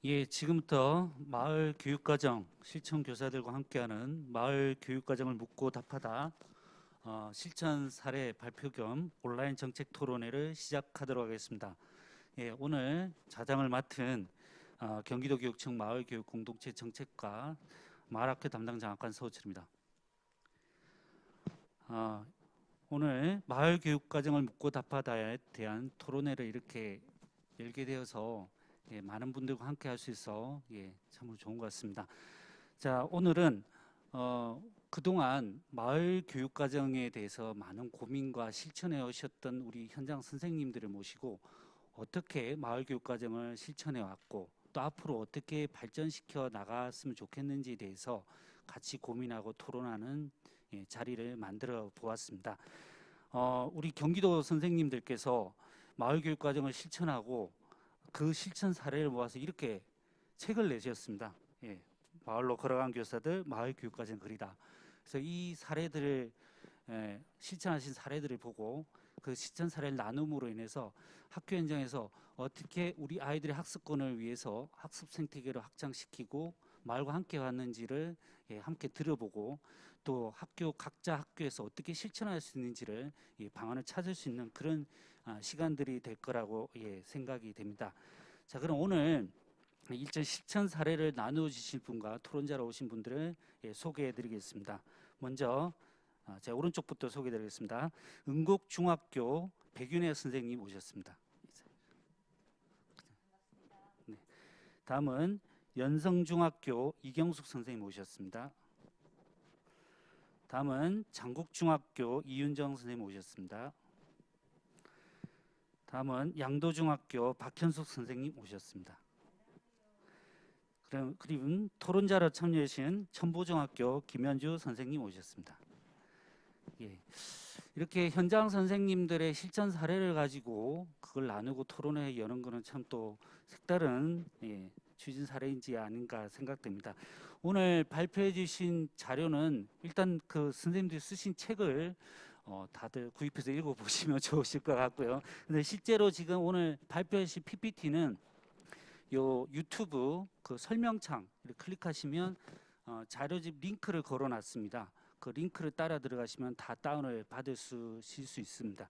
예, 지금부터 마을 교육과정 실천 교사들과 함께하는 마을 교육과정을 묻고 답하다 실천 사례 발표 겸 온라인 정책 토론회를 시작하도록 하겠습니다. 예, 오늘 자장을 맡은 경기도 교육청 마을교육 공동체 정책과 마을학교 담당 장학관 서우철입니다. 오늘 마을 교육과정을 묻고 답하다에 대한 토론회를 이렇게 열게 되어서 많은 분들과 함께 할 수 있어 참으로 좋은 것 같습니다. 자, 오늘은 그동안 마을 교육과정에 대해서 많은 고민과 실천해 오셨던 우리 현장 선생님들을 모시고 어떻게 마을 교육과정을 실천해 왔고 또 앞으로 어떻게 발전시켜 나갔으면 좋겠는지에 대해서 같이 고민하고 토론하는 자리를 만들어 보았습니다. 우리 경기도 선생님들께서 마을 교육과정을 실천하고 그 실천 사례를 모아서 이렇게 책을 내셨습니다. 예, 마을로 걸어간 교사들 마을 교육과정 글이다. 그래서 이 사례들을 실천하신 사례들을 보고 그 실천 사례를 나눔으로 인해서 학교 현장에서 어떻게 우리 아이들의 학습권을 위해서 학습 생태계를 확장시키고 마을과 함께 왔는지를 함께 들어보고 또 각자 학교에서 어떻게 실천할 수 있는지를 방안을 찾을 수 있는 그런 시간들이 될 거라고 생각이 됩니다. 자, 그럼 오늘 일전 실천 사례를 나누어 주실 분과 토론자로 오신 분들을 소개해 드리겠습니다. 먼저 제 오른쪽부터 소개해 드리겠습니다. 은곡중학교 백윤혜 선생님 오셨습니다. 네. 다음은 연성중학교 이경숙 선생님 오셨습니다. 다음은 장국중학교 이윤정 선생님 오셨습니다. 다음은 양도중학교 박현숙 선생님 오셨습니다. 그리고 토론자로 참여하신 천보중학교 김현주 선생님 오셨습니다. 예, 이렇게 현장 선생님들의 실전 사례를 가지고 그걸 나누고 토론회 여는 거는 참 또 색다른 추진 사례인지 아닌가 생각됩니다. 오늘 발표해 주신 자료는 일단 그 선생님들이 쓰신 책을 다들 구입해서 읽어보시면 좋으실 것 같고요. 근데 실제로 지금 오늘 발표하신 PPT는 요 유튜브 그 설명창 클릭하시면 자료집 링크를 걸어놨습니다. 그 링크를 따라 들어가시면 다 다운을 받으실 수 있습니다.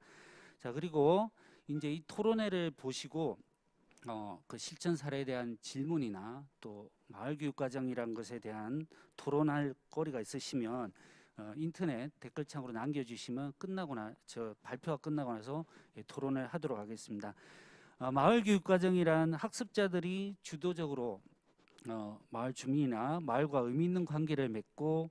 자, 그리고 이제 이 토론회를 보시고 그 실천 사례에 대한 질문이나 또 마을교육과정이란 것에 대한 토론할 거리가 있으시면 인터넷 댓글창으로 남겨주시면 발표가 끝나고 나서 토론을 하도록 하겠습니다. 마을교육과정이란 학습자들이 주도적으로 마을 주민이나 마을과 의미 있는 관계를 맺고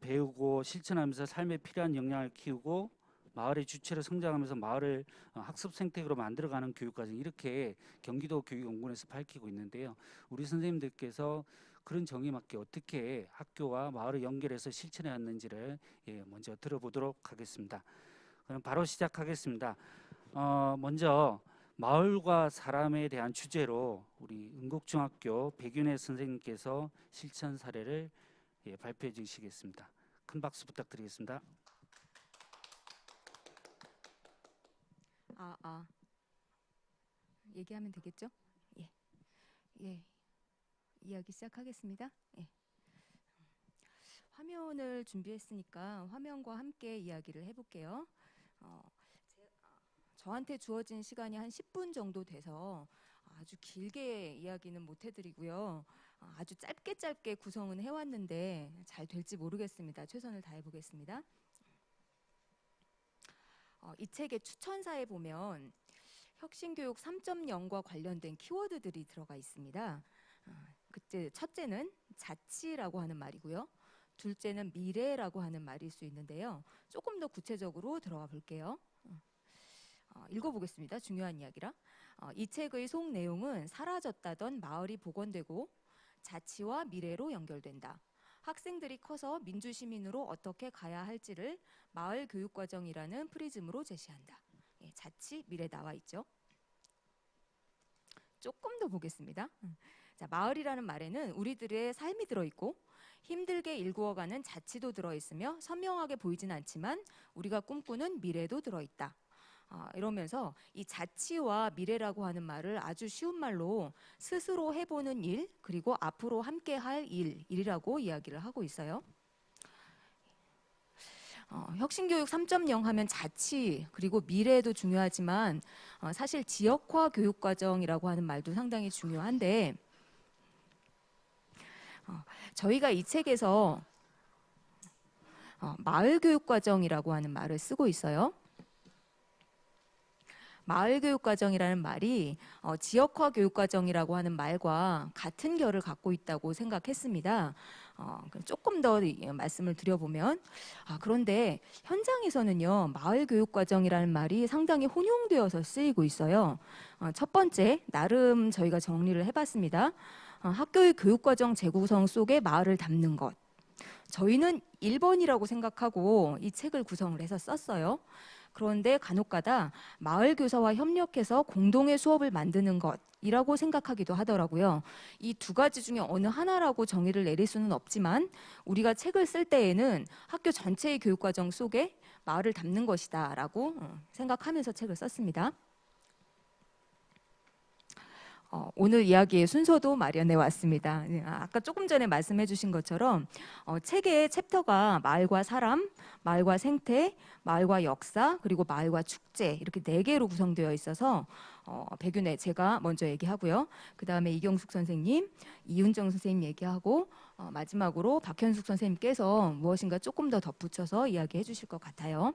배우고 실천하면서 삶에 필요한 역량을 키우고 마을의 주체로 성장하면서 마을을 학습 생태계로 만들어가는 교육과정, 이렇게 경기도 교육연구원에서 밝히고 있는데요. 우리 선생님들께서 그런 정의에 맞게 어떻게 학교와 마을을 연결해서 실천해 왔는지를 먼저 들어보도록 하겠습니다. 그럼 바로 시작하겠습니다. 먼저 마을과 사람에 대한 주제로 우리 은곡중학교 백윤혜 선생님께서 실천 사례를 발표해 주시겠습니다. 큰 박수 부탁드리겠습니다. 얘기하면 되겠죠? 예. 예. 이야기 시작하겠습니다. 예. 화면을 준비했으니까 화면과 함께 이야기를 해볼게요. 저한테 주어진 시간이 한 10분 정도 돼서 아주 길게 이야기는 못 해드리고요. 아주 짧게 구성은 해왔는데 잘 될지 모르겠습니다. 최선을 다해보겠습니다. 이 책의 추천사에 보면 혁신교육 3.0과 관련된 키워드들이 들어가 있습니다. 첫째는 자치라고 하는 말이고요. 둘째는 미래라고 하는 말일 수 있는데요. 조금 더 구체적으로 들어가 볼게요. 읽어보겠습니다. 중요한 이야기라. 이 책의 속 내용은 사라졌다던 마을이 복원되고 자치와 미래로 연결된다. 학생들이 커서 민주시민으로 어떻게 가야 할지를 마을 교육과정이라는 프리즘으로 제시한다. 자치, 미래 나와 있죠. 조금 더 보겠습니다. 자, 마을이라는 말에는 우리들의 삶이 들어있고 힘들게 일구어가는 자치도 들어있으며 선명하게 보이진 않지만 우리가 꿈꾸는 미래도 들어있다. 이러면서 이 자치와 미래라고 하는 말을 아주 쉬운 말로 스스로 해보는 일, 그리고 앞으로 함께 할 일이라고 이야기를 하고 있어요. 혁신교육 3.0 하면 자치 그리고 미래도 중요하지만 사실 지역화 교육과정이라고 하는 말도 상당히 중요한데 저희가 이 책에서 마을교육과정이라고 하는 말을 쓰고 있어요. 마을교육과정이라는 말이 지역화 교육과정이라고 하는 말과 같은 결을 갖고 있다고 생각했습니다. 조금 더 말씀을 드려보면 그런데 현장에서는요 마을교육과정이라는 말이 상당히 혼용되어서 쓰이고 있어요. 첫 번째 나름 저희가 정리를 해봤습니다. 학교의 교육과정 재구성 속에 마을을 담는 것. 저희는 1번이라고 생각하고 이 책을 구성을 해서 썼어요. 그런데 간혹가다 마을교사와 협력해서 공동의 수업을 만드는 것이라고 생각하기도 하더라고요. 이 두 가지 중에 어느 하나라고 정의를 내릴 수는 없지만 우리가 책을 쓸 때에는 학교 전체의 교육과정 속에 마을을 담는 것이다 라고 생각하면서 책을 썼습니다. 오늘 이야기의 순서도 마련해 왔습니다. 아까 조금 전에 말씀해 주신 것처럼 책의 챕터가 마을과 사람, 마을과 생태, 마을과 역사, 그리고 마을과 축제 이렇게 4개로 구성되어 있어서 백윤혜 제가 먼저 얘기하고요. 그 다음에 이경숙 선생님, 이윤정 선생님 얘기하고 마지막으로 박현숙 선생님께서 무엇인가 조금 더 덧붙여서 이야기해 주실 것 같아요.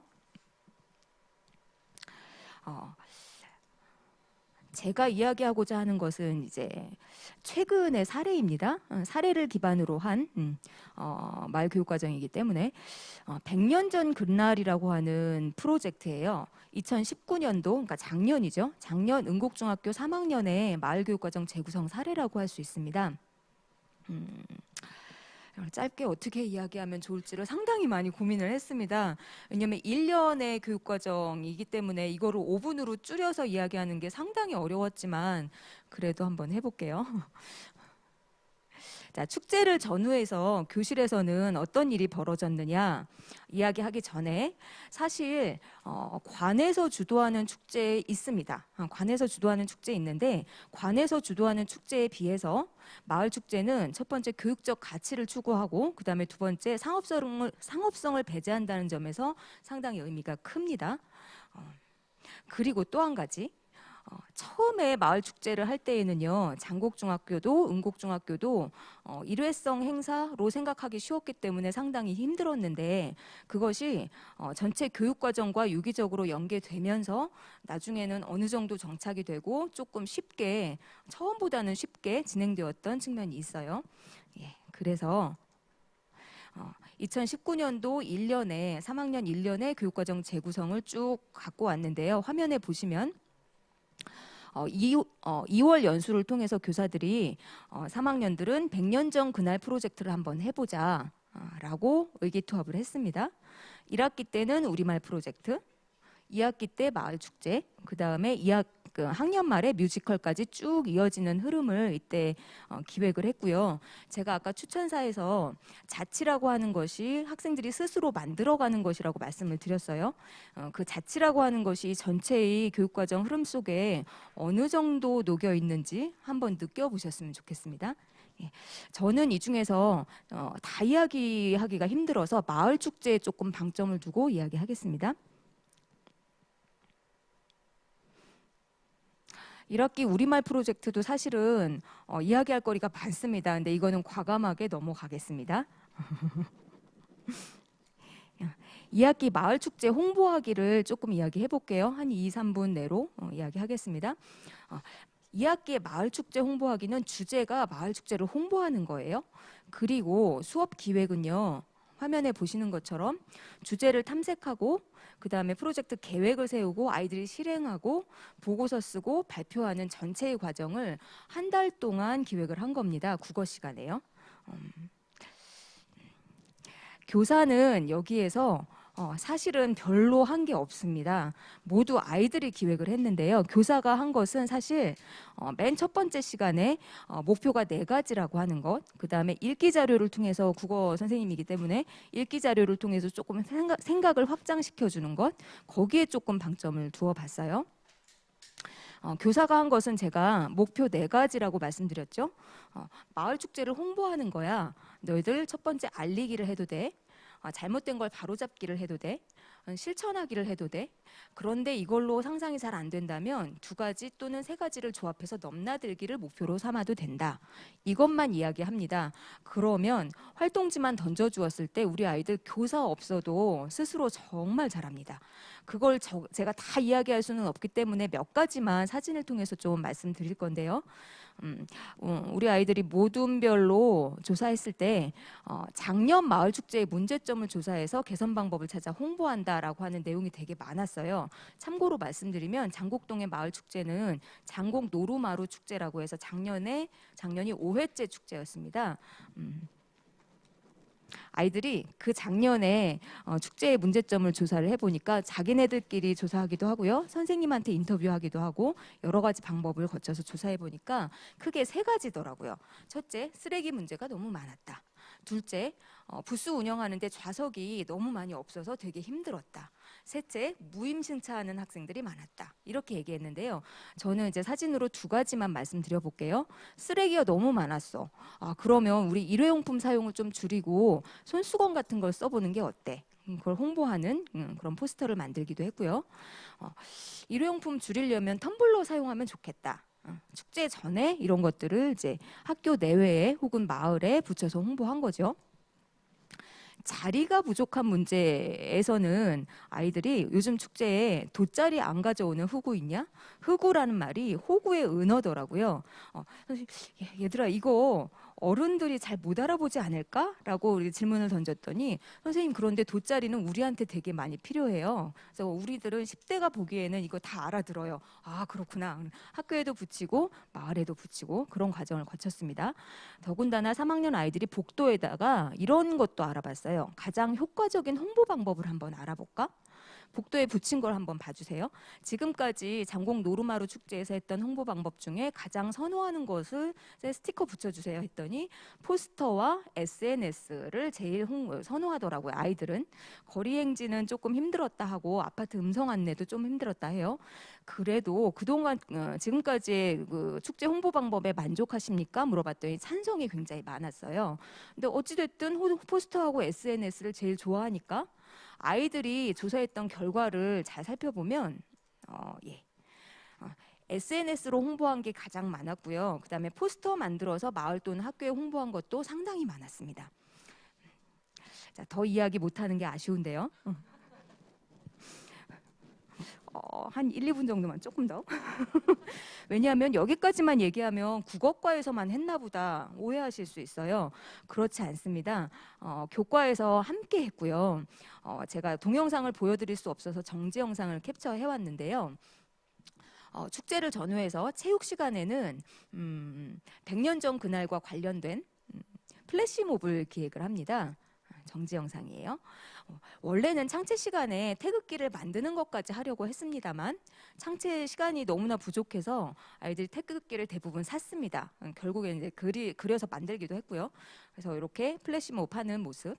제가 이야기하고자 하는 것은 이제 최근의 사례입니다. 사례를 기반으로 한 마을교육과정이기 때문에 100년 전 그날이라고 하는 프로젝트예요. 2019년도, 그러니까 작년이죠. 작년 은곡중학교 3학년의 마을교육과정 재구성 사례라고 할 수 있습니다. 짧게 어떻게 이야기하면 좋을지를 상당히 많이 고민을 했습니다. 왜냐하면 1년의 교육과정이기 때문에 이거를 5분으로 줄여서 이야기하는 게 상당히 어려웠지만 그래도 한번 해볼게요. 자, 축제를 전후해서 교실에서는 어떤 일이 벌어졌느냐 이야기하기 전에 사실 관에서 주도하는 축제 있습니다. 관에서 주도하는 축제 있는데 관에서 주도하는 축제에 비해서 마을 축제는 첫 번째 교육적 가치를 추구하고 그 다음에 두 번째 상업성을 배제한다는 점에서 상당히 의미가 큽니다. 그리고 또 한 가지 처음에 마을 축제를 할 때에는요 장곡중학교도 은곡중학교도 일회성 행사로 생각하기 쉬웠기 때문에 상당히 힘들었는데 그것이 전체 교육과정과 유기적으로 연계되면서 나중에는 어느 정도 정착이 되고 조금 쉽게 처음보다는 쉽게 진행되었던 측면이 있어요. 예, 그래서 2019년도 1년에 3학년 1년의 교육과정 재구성을 쭉 갖고 왔는데요. 화면에 보시면 2월 연수를 통해서 교사들이 3학년들은 100년 전 그날 프로젝트를 한번 해보자 라고 의기투합을 했습니다. 1학기 때는 우리말 프로젝트, 2학기 때 마을축제, 그 다음에 학년 말에 뮤지컬까지 쭉 이어지는 흐름을 이때 기획을 했고요. 제가 아까 추천사에서 자치라고 하는 것이 학생들이 스스로 만들어가는 것이라고 말씀을 드렸어요. 그 자치라고 하는 것이 전체의 교육과정 흐름 속에 어느 정도 녹여 있는지 한번 느껴보셨으면 좋겠습니다. 예, 저는 이 중에서 다 이야기하기가 힘들어서 마을축제에 조금 방점을 두고 이야기하겠습니다. 1학기 우리말 프로젝트도 사실은 이야기할 거리가 많습니다. 근데 이거는 과감하게 넘어가겠습니다. 2학기 마을축제 홍보하기를 조금 이야기해 볼게요. 한 2, 3분 내로 이야기하겠습니다. 2학기의 마을축제 홍보하기는 주제가 마을축제를 홍보하는 거예요. 그리고 수업 기획은요. 화면에 보시는 것처럼 주제를 탐색하고 그 다음에 프로젝트 계획을 세우고 아이들이 실행하고 보고서 쓰고 발표하는 전체의 과정을 한 달 동안 기획을 한 겁니다. 국어 시간에요. 교사는 여기에서 사실은 별로 한 게 없습니다. 모두 아이들이 기획을 했는데요. 교사가 한 것은 사실 맨 첫 번째 시간에 목표가 4가지라고 하는 것, 그 다음에 읽기 자료를 통해서 국어 선생님이기 때문에 읽기 자료를 통해서 조금 생각을 확장시켜 주는 것, 거기에 조금 방점을 두어 봤어요. 교사가 한 것은 제가 목표 4가지라고 말씀드렸죠. 마을 축제를 홍보하는 거야. 너희들 첫 번째 알리기를 해도 돼. 잘못된 걸 바로잡기를 해도 돼. 실천하기를 해도 돼. 그런데 이걸로 상상이 잘 안 된다면 2가지 또는 3가지를 조합해서 넘나들기를 목표로 삼아도 된다. 이것만 이야기합니다. 그러면 활동지만 던져주었을 때 우리 아이들 교사 없어도 스스로 정말 잘합니다. 그걸 제가 다 이야기할 수는 없기 때문에 몇 가지만 사진을 통해서 좀 말씀드릴 건데요. 우리 아이들이 모둠별로 조사했을 때 작년 마을 축제의 문제점을 조사해서 개선 방법을 찾아 홍보한다라고 하는 내용이 되게 많았어요. 참고로 말씀드리면 장곡동의 마을 축제는 장곡 노루마루 축제라고 해서 작년이 5회째 축제였습니다. 아이들이 그 작년에 축제의 문제점을 조사를 해보니까 자기네들끼리 조사하기도 하고요. 선생님한테 인터뷰하기도 하고 여러 가지 방법을 거쳐서 조사해보니까 크게 3가지더라고요. 첫째, 쓰레기 문제가 너무 많았다. 둘째, 부스 운영하는데 좌석이 너무 많이 없어서 되게 힘들었다. 셋째, 무임승차하는 학생들이 많았다. 이렇게 얘기했는데요. 저는 이제 사진으로 2가지만 말씀드려 볼게요. 쓰레기가 너무 많았어. 그러면 우리 일회용품 사용을 좀 줄이고 손수건 같은 걸 써보는 게 어때? 그걸 홍보하는 그런 포스터를 만들기도 했고요. 일회용품 줄이려면 텀블러 사용하면 좋겠다. 축제 전에 이런 것들을 이제 학교 내외에 혹은 마을에 붙여서 홍보한 거죠. 자리가 부족한 문제에서는 아이들이 요즘 축제에 돗자리 안 가져오는 후구 있냐? 후구라는 말이 호구의 은어더라고요. 얘들아 이거 어른들이 잘 못 알아보지 않을까? 라고 우리 질문을 던졌더니 선생님 그런데 돗자리는 우리한테 되게 많이 필요해요. 그래서 우리들은 10대가 보기에는 이거 다 알아들어요. 아 그렇구나. 학교에도 붙이고 마을에도 붙이고 그런 과정을 거쳤습니다. 더군다나 3학년 아이들이 복도에다가 이런 것도 알아봤어요. 가장 효과적인 홍보 방법을 한번 알아볼까? 복도에 붙인 걸 한번 봐주세요. 지금까지 장곡 노루마루 축제에서 했던 홍보 방법 중에 가장 선호하는 것을 스티커 붙여주세요 했더니 포스터와 SNS를 제일 선호하더라고요. 아이들은 거리 행진은 조금 힘들었다 하고 아파트 음성 안내도 좀 힘들었다 해요. 그래도 그동안 지금까지의 그 축제 홍보 방법에 만족하십니까? 물어봤더니 찬성이 굉장히 많았어요. 근데 어찌됐든 포스터하고 SNS를 제일 좋아하니까 아이들이 조사했던 결과를 잘 살펴보면 SNS로 홍보한 게 가장 많았고요. 그다음에 포스터 만들어서 마을 또는 학교에 홍보한 것도 상당히 많았습니다. 자, 더 이야기 못하는 게 아쉬운데요. 한 1, 2분 정도만 조금 더. 왜냐하면 여기까지만 얘기하면 국어과에서만 했나 보다 오해하실 수 있어요. 그렇지 않습니다. 교과에서 함께 했고요. 제가 동영상을 보여드릴 수 없어서 정지 영상을 캡처해 왔는데요. 축제를 전후해서 체육 시간에는 100년 전 그날과 관련된 플래시몹을 기획을 합니다. 정지 영상이에요. 원래는 창체 시간에 태극기를 만드는 것까지 하려고 했습니다만 창체 시간이 너무나 부족해서 아이들이 태극기를 대부분 샀습니다. 결국에 이제 그려서 만들기도 했고요. 그래서 이렇게 플래시몹 하는 모습,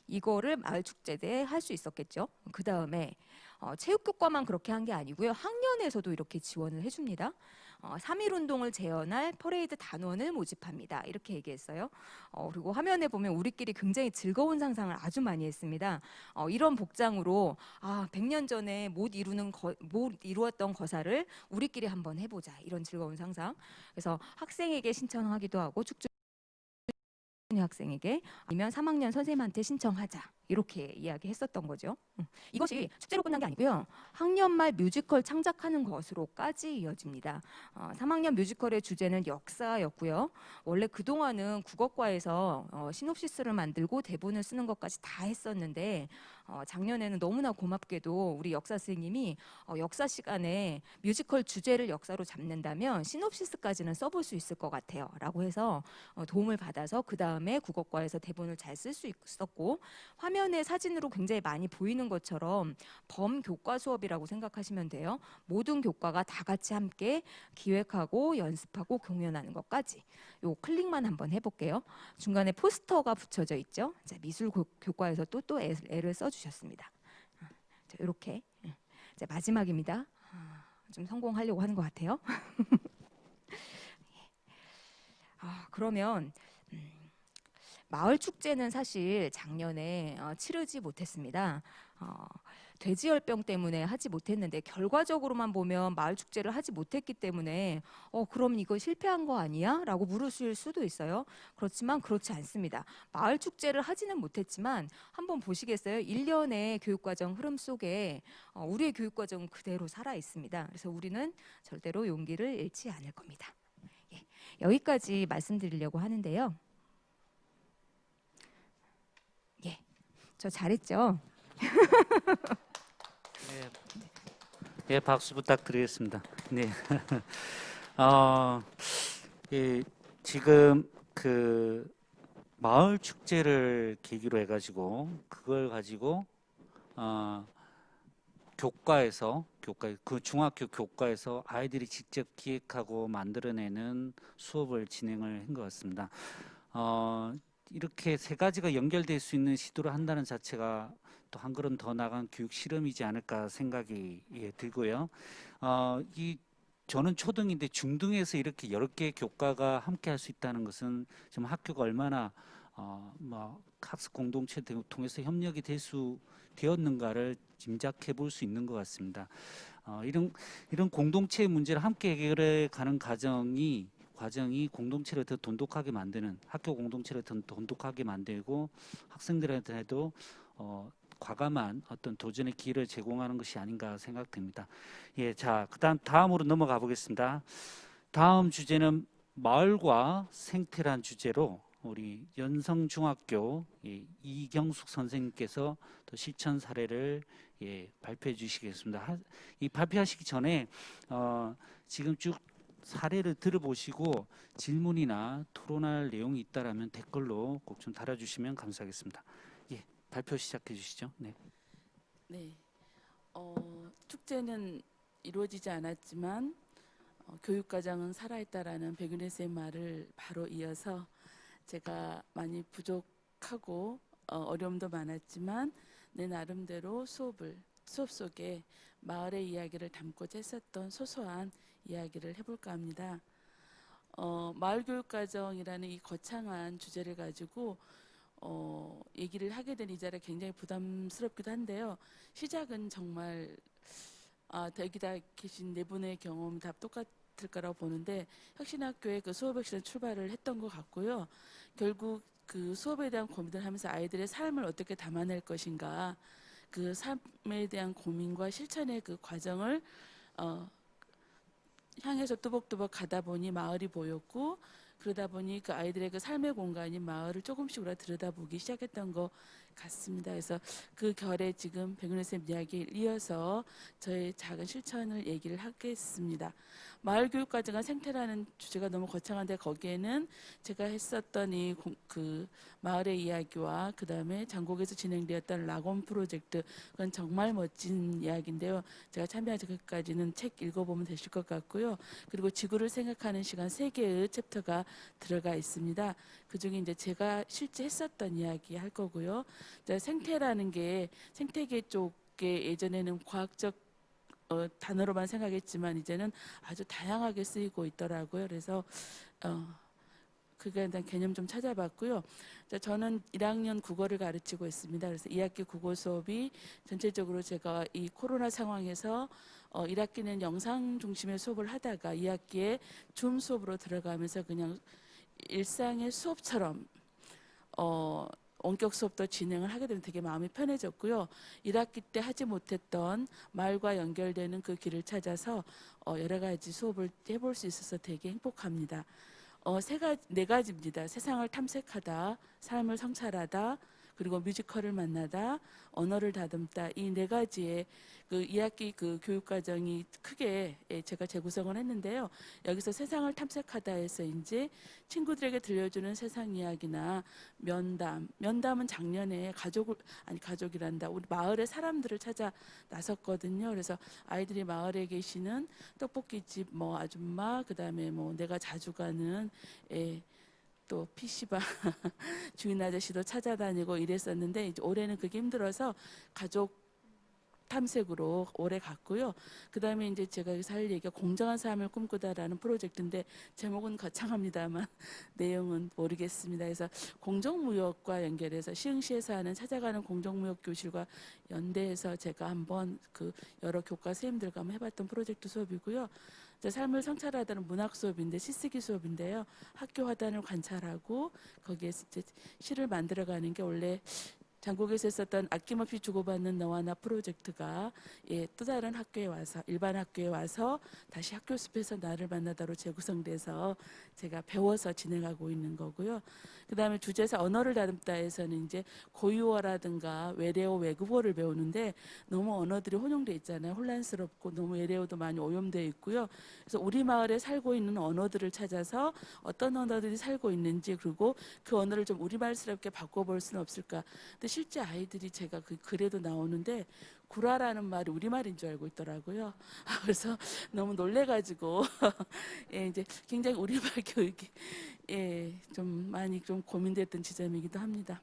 이거를 마을 축제 때 할 수 있었겠죠. 그 다음에 체육교과만 그렇게 한 게 아니고요. 학년에서도 이렇게 지원을 해줍니다. 3.1 운동을 재현할 퍼레이드 단원을 모집합니다. 이렇게 얘기했어요. 그리고 화면에 보면 우리끼리 굉장히 즐거운 상상을 아주 많이 했습니다. 이런 복장으로 100년 전에 못 이루었던 거사를 우리끼리 한번 해보자. 이런 즐거운 상상. 그래서 학생에게 신청하기도 하고 축제 학생에게 아니면 3학년 선생님한테 신청하자. 이렇게 이야기했었던 거죠. 이것이 축제로 끝난 게 아니고요. 학년 말 뮤지컬 창작하는 것으로까지 이어집니다. 3학년 뮤지컬의 주제는 역사였고요. 원래 그동안은 국어과에서 시놉시스를 만들고 대본을 쓰는 것까지 다 했었는데 작년에는 너무나 고맙게도 우리 역사 선생님이 역사 시간에 뮤지컬 주제를 역사로 잡는다면 시놉시스까지는 써볼 수 있을 것 같아요. 라고 해서 도움을 받아서 그 다음에 국어과에서 대본을 잘 쓸 수 있었고 화면 화면에 사진으로 굉장히 많이 보이는 것처럼 범교과 수업이라고 생각하시면 돼요. 모든 교과가 다 같이 함께 기획하고 연습하고 공연하는 것까지. 요 클릭만 한번 해볼게요. 중간에 포스터가 붙여져 있죠. 자, 미술 교과에서 또 애를 써주셨습니다. 자, 이렇게. 자, 마지막입니다. 좀 성공하려고 하는 것 같아요. 그러면 마을 축제는 사실 작년에 치르지 못했습니다. 돼지열병 때문에 하지 못했는데 결과적으로만 보면 마을 축제를 하지 못했기 때문에 그럼 이거 실패한 거 아니야? 라고 물으실 수도 있어요. 그렇지만 그렇지 않습니다. 마을 축제를 하지는 못했지만 한번 보시겠어요? 1년의 교육과정 흐름 속에 우리의 교육과정은 그대로 살아 있습니다. 그래서 우리는 절대로 용기를 잃지 않을 겁니다. 예, 여기까지 말씀드리려고 하는데요. 예, 저 잘했죠? 예, 박수 부탁드리겠습니다. 네. 예, 지금 그 마을 축제를 계기로 해가지고 그걸 가지고 교과에서 그 중학교 교과에서 아이들이 직접 기획하고 만들어내는 수업을 진행을 한 것 같습니다. 이렇게 세 가지가 연결될 수 있는 시도를 한다는 자체가 또 한 걸음 더 나간 교육 실험이지 않을까 생각이 들고요. 저는 초등인데 중등에서 이렇게 여러 개의 교과가 함께 할 수 있다는 것은 좀 학교가 얼마나 학습 공동체 통해서 협력이 되었는가를 짐작해 볼 수 있는 것 같습니다. 이런 공동체의 문제를 함께 해결해 가는 과정이 공동체를 더 돈독하게 만드는, 학교 공동체를 더 돈독하게 만들고 학생들한테도 과감한 어떤 도전의 기회를 제공하는 것이 아닌가 생각됩니다. 예, 자, 다음으로 넘어가 보겠습니다. 다음 주제는 마을과 생태란 주제로 우리 연성중학교 이경숙 선생님께서 또 실천 사례를 발표해 주시겠습니다. 이 발표하시기 전에 지금 쭉 사례를 들어보시고 질문이나 토론할 내용이 있다라면 댓글로 꼭 좀 달아주시면 감사하겠습니다. 예, 발표 시작해 주시죠. 네. 네. 축제는 이루어지지 않았지만 교육과정은 살아있다라는 백윤혜 쌤 말을 바로 이어서 제가 많이 부족하고 어려움도 많았지만 내 나름대로 수업 속에 마을의 이야기를 담고자 했었던 소소한 이야기를 해볼까 합니다. 마을교육과정이라는 이 거창한 주제를 가지고 얘기를 하게 된 이 자리가 굉장히 부담스럽기도 한데요. 시작은 정말 여기 다 계신 네 분의 경험 다 똑같을 거라고 보는데 혁신학교의 그 수업혁신을 출발을 했던 것 같고요. 결국 그 수업에 대한 고민을 하면서 아이들의 삶을 어떻게 담아낼 것인가, 그 삶에 대한 고민과 실천의 그 과정을 향해서 뚜벅뚜벅 가다 보니 마을이 보였고, 그러다 보니 그 아이들의 그 삶의 공간인 마을을 조금씩 우리가 들여다보기 시작했던 것 같습니다. 그래서 그 결에 지금 백윤혜 쌤 이야기를 이어서 저의 작은 실천을 얘기를 하겠습니다. 마을교육과정과 생태라는 주제가 너무 거창한데 거기에는 제가 했었던 그 마을의 이야기와 그 다음에 장곡에서 진행되었던 락원 프로젝트, 그건 정말 멋진 이야기인데요. 제가 참여하기까지는 책 읽어보면 되실 것 같고요. 그리고 지구를 생각하는 시간 3개의 챕터가 들어가 있습니다. 그중에 이제 제가 실제 했었던 이야기 할 거고요. 생태라는 게 생태계 쪽에 예전에는 과학적 단어로만 생각했지만 이제는 아주 다양하게 쓰이고 있더라고요. 그래서 그거에 대한 개념 좀 찾아봤고요. 저는 1학년 국어를 가르치고 있습니다. 그래서 2학기 국어 수업이 전체적으로 제가 이 코로나 상황에서 1학기는 영상 중심의 수업을 하다가 2학기에 줌 수업으로 들어가면서 그냥 일상의 수업처럼 원격 수업도 진행을 하게 되면 되게 마음이 편해졌고요. 1학기 때 하지 못했던 마을과 연결되는 그 길을 찾아서 여러 가지 수업을 해볼 수 있어서 되게 행복합니다. 네 가지입니다. 세상을 탐색하다, 삶을 성찰하다, 그리고 뮤지컬을 만나다, 언어를 다듬다, 이 네 가지의 그 2학기 그 교육 과정이 크게 제가 재구성을 했는데요. 여기서 세상을 탐색하다에서 이제 친구들에게 들려주는 세상 이야기나 면담은 작년에 가족이란다. 우리 마을의 사람들을 찾아 나섰거든요. 그래서 아이들이 마을에 계시는 떡볶이집 뭐 아줌마, 그다음에 뭐 내가 자주 가는 또 PC방 주인 아저씨도 찾아다니고 이랬었는데 이제 올해는 그게 힘들어서 가족 탐색으로 오래 갔고요. 그다음에 이제 제가 여기서 할 얘기가 공정한 삶을 꿈꾸다라는 프로젝트인데 제목은 거창합니다만 내용은 모르겠습니다. 그래서 공정무역과 연결해서 시흥시에서 하는 찾아가는 공정무역 교실과 연대해서 제가 한번 그 여러 교과 선생님들과 한번 해봤던 프로젝트 수업이고요. 삶을 성찰하다는 문학 수업인데 시쓰기 수업인데요. 학교 화단을 관찰하고 거기에서 이제 시를 만들어가는 게 원래 장국에서 했었던 아낌없이 주고받는 너와 나 프로젝트가 또 다른 학교에 와서 일반 학교에 와서 다시 학교 숲에서 나를 만나다로 재구성돼서 제가 배워서 진행하고 있는 거고요. 그 다음에 주제사 언어를 다듬다에서는 이제 고유어라든가 외래어, 외국어를 배우는데 너무 언어들이 혼용돼 있잖아요. 혼란스럽고 너무 외래어도 많이 오염되어 있고요. 그래서 우리 마을에 살고 있는 언어들을 찾아서 어떤 언어들이 살고 있는지 그리고 그 언어를 좀 우리말스럽게 바꿔볼 수는 없을까. 근데 실제 아이들이 제가 그 글에도 나오는데 구라라는 말이 우리말인 줄 알고 있더라고요. 그래서 너무 놀래가지고 이제 굉장히 우리말 교육이 좀 많이 좀 고민됐던 지점이기도 합니다.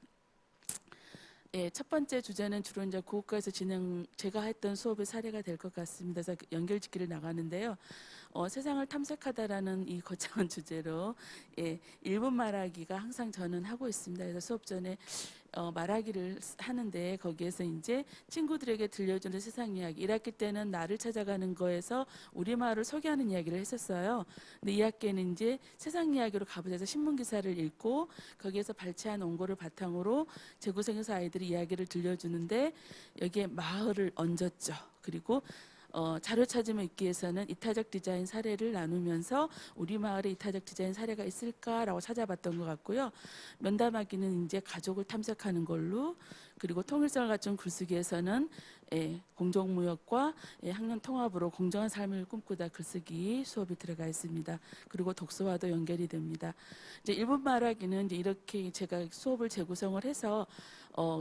첫 번째 주제는 주로 이제 국어과에서 제가 했던 수업의 사례가 될 것 같습니다. 그래서 연결짓기를 나가는데요. 세상을 탐색하다라는 이 거창한 주제로 1분 말하기가 항상 저는 하고 있습니다. 그래서 수업 전에 말하기를 하는데 거기에서 이제 친구들에게 들려주는 세상 이야기 1학기 때는 나를 찾아가는 거에서 우리말을 소개하는 이야기를 했었어요. 근데 2학기에는 이제 세상 이야기로 가보자 해서 신문 기사를 읽고 거기에서 발췌한 원고를 바탕으로 재구성해서 아이들이 이야기를 들려주는데 여기에 마을을 얹었죠. 그리고 자료 찾으며 읽기 위해서는 이타적 디자인 사례를 나누면서 우리 마을에 이타적 디자인 사례가 있을까라고 찾아봤던 것 같고요. 면담하기는 이제 가족을 탐색하는 걸로 그리고 통일성을 갖춘 글쓰기에서는 공정무역과 학년 통합으로 공정한 삶을 꿈꾸다 글쓰기 수업이 들어가 있습니다. 그리고 독서와도 연결이 됩니다. 이제 1분 말하기는 이제 이렇게 제가 수업을 재구성을 해서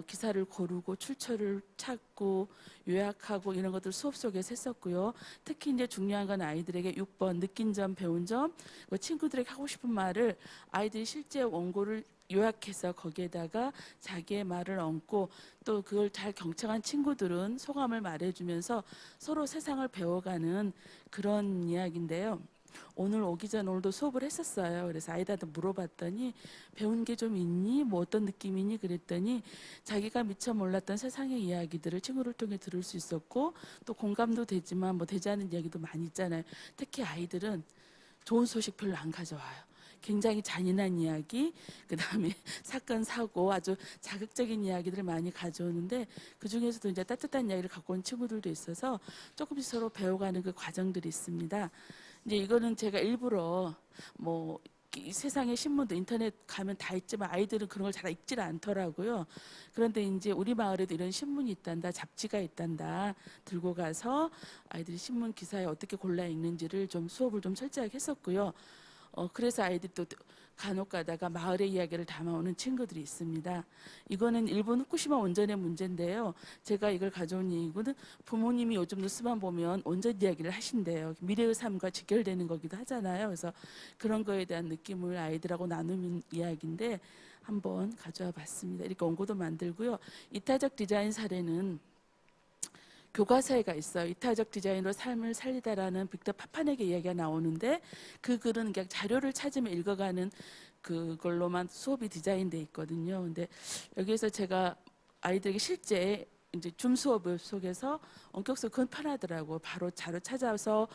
기사를 고르고 출처를 찾고 요약하고 이런 것들 수업 속에서 했었고요. 특히 이제 중요한 건 아이들에게 6번 느낀 점, 배운 점, 친구들에게 하고 싶은 말을 아이들이 실제 원고를 요약해서 거기에다가 자기의 말을 얹고 또 그걸 잘 경청한 친구들은 소감을 말해주면서 서로 세상을 배워가는 그런 이야기인데요. 오늘 오기 전 오늘도 수업을 했었어요. 그래서 아이들한테 물어봤더니 배운 게 좀 있니? 뭐 어떤 느낌이니? 그랬더니 자기가 미처 몰랐던 세상의 이야기들을 친구를 통해 들을 수 있었고 또 공감도 되지만 뭐 되지 않은 이야기도 많이 있잖아요. 특히 아이들은 좋은 소식 별로 안 가져와요. 굉장히 잔인한 이야기, 그 다음에 사건, 사고 아주 자극적인 이야기들을 많이 가져오는데 그 중에서도 이제 따뜻한 이야기를 갖고 온 친구들도 있어서 조금씩 서로 배워가는 그 과정들이 있습니다. 이제 이거는 제가 일부러 뭐 이 세상의 신문도 인터넷 가면 다 있지만 아이들은 그런 걸 잘 읽질 않더라고요. 그런데 이제 우리 마을에도 이런 신문이 있단다, 잡지가 있단다 들고 가서 아이들이 신문 기사에 어떻게 골라 읽는지를 좀 수업을 좀 철저하게 했었고요. 그래서 아이들이 또 간혹 가다가 마을의 이야기를 담아오는 친구들이 있습니다. 이거는 일본 후쿠시마 원전의 문제인데요. 제가 이걸 가져온 이유는 부모님이 요즘 뉴스만 보면 원전 이야기를 하신대요. 미래의 삶과 직결되는 거기도 하잖아요. 그래서 그런 거에 대한 느낌을 아이들하고 나누는 이야기인데 한번 가져와 봤습니다. 이렇게 원고도 만들고요. 이타적 디자인 사례는 교과서에가 있어요. 이타적 디자인으로 삶을 살리다라는 빅터 파파넥의 이야기가 나오는데 그 글은 그냥 자료를 찾으며 읽어가는 그걸로만 수업이 디자인돼 있거든요. 근데 여기에서 제가 아이들에게 실제 이제 줌 수업 속에서 원격 수업 그건 편하더라고요. 바로 자료 찾아서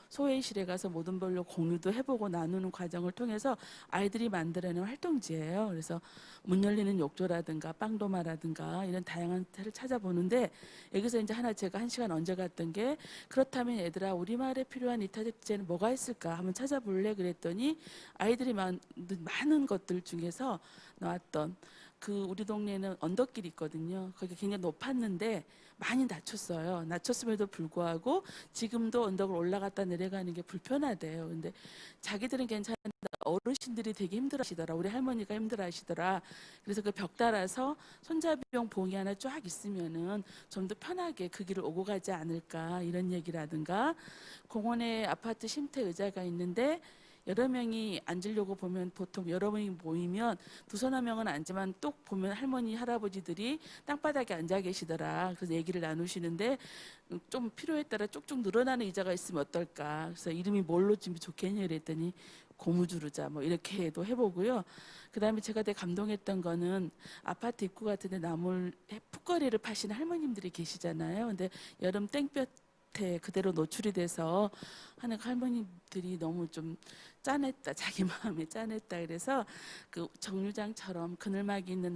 소회의실에 가서 모든 별로 공유도 해보고 나누는 과정을 통해서 아이들이 만들어낸 활동지예요. 그래서 문 열리는 욕조라든가 빵도마라든가 이런 다양한 태를 찾아보는데 여기서 이제 하나 제가 1시간 얹어갔던 게 그렇다면 얘들아 우리말에 필요한 이타적 디자인은 뭐가 있을까 한번 찾아볼래 그랬더니 아이들이 많은 것들 중에서 나왔던 그 우리 동네에는 언덕길이 있거든요. 거기 굉장히 높았는데 많이 낮췄어요. 낮췄음에도 불구하고 지금도 언덕을 올라갔다 내려가는 게 불편하대요. 근데 자기들은 괜찮은데 어르신들이 되게 힘들어하시더라. 우리 할머니가 힘들어하시더라. 그래서 그 벽 따라서 손잡이용 봉이 하나 쫙 있으면은 좀 더 편하게 그 길을 오고 가지 않을까 이런 얘기라든가, 공원에 아파트 쉼터 의자가 있는데 여러 명이 앉으려고 보면 보통 여러 명이 모이면 두서너 명은 앉지만 또 보면 할머니 할아버지들이 땅바닥에 앉아 계시더라. 그래서 얘기를 나누시는데 좀 필요에 따라 쭉쭉 늘어나는 의자가 있으면 어떨까. 그래서 이름이 뭘로 지면 좋겠냐 그랬더니 고무줄 의자 뭐 이렇게도 해보고요. 그다음에 제가 되게 감동했던 거는 아파트 입구 같은데 나물 풋거리를 파시는 할머님들이 계시잖아요. 근데 여름 땡볕에 그대로 노출이 돼서 하는 할머니들이 너무 좀 짠했다, 자기 마음에 짠했다. 그래서 그 정류장처럼 그늘막 있는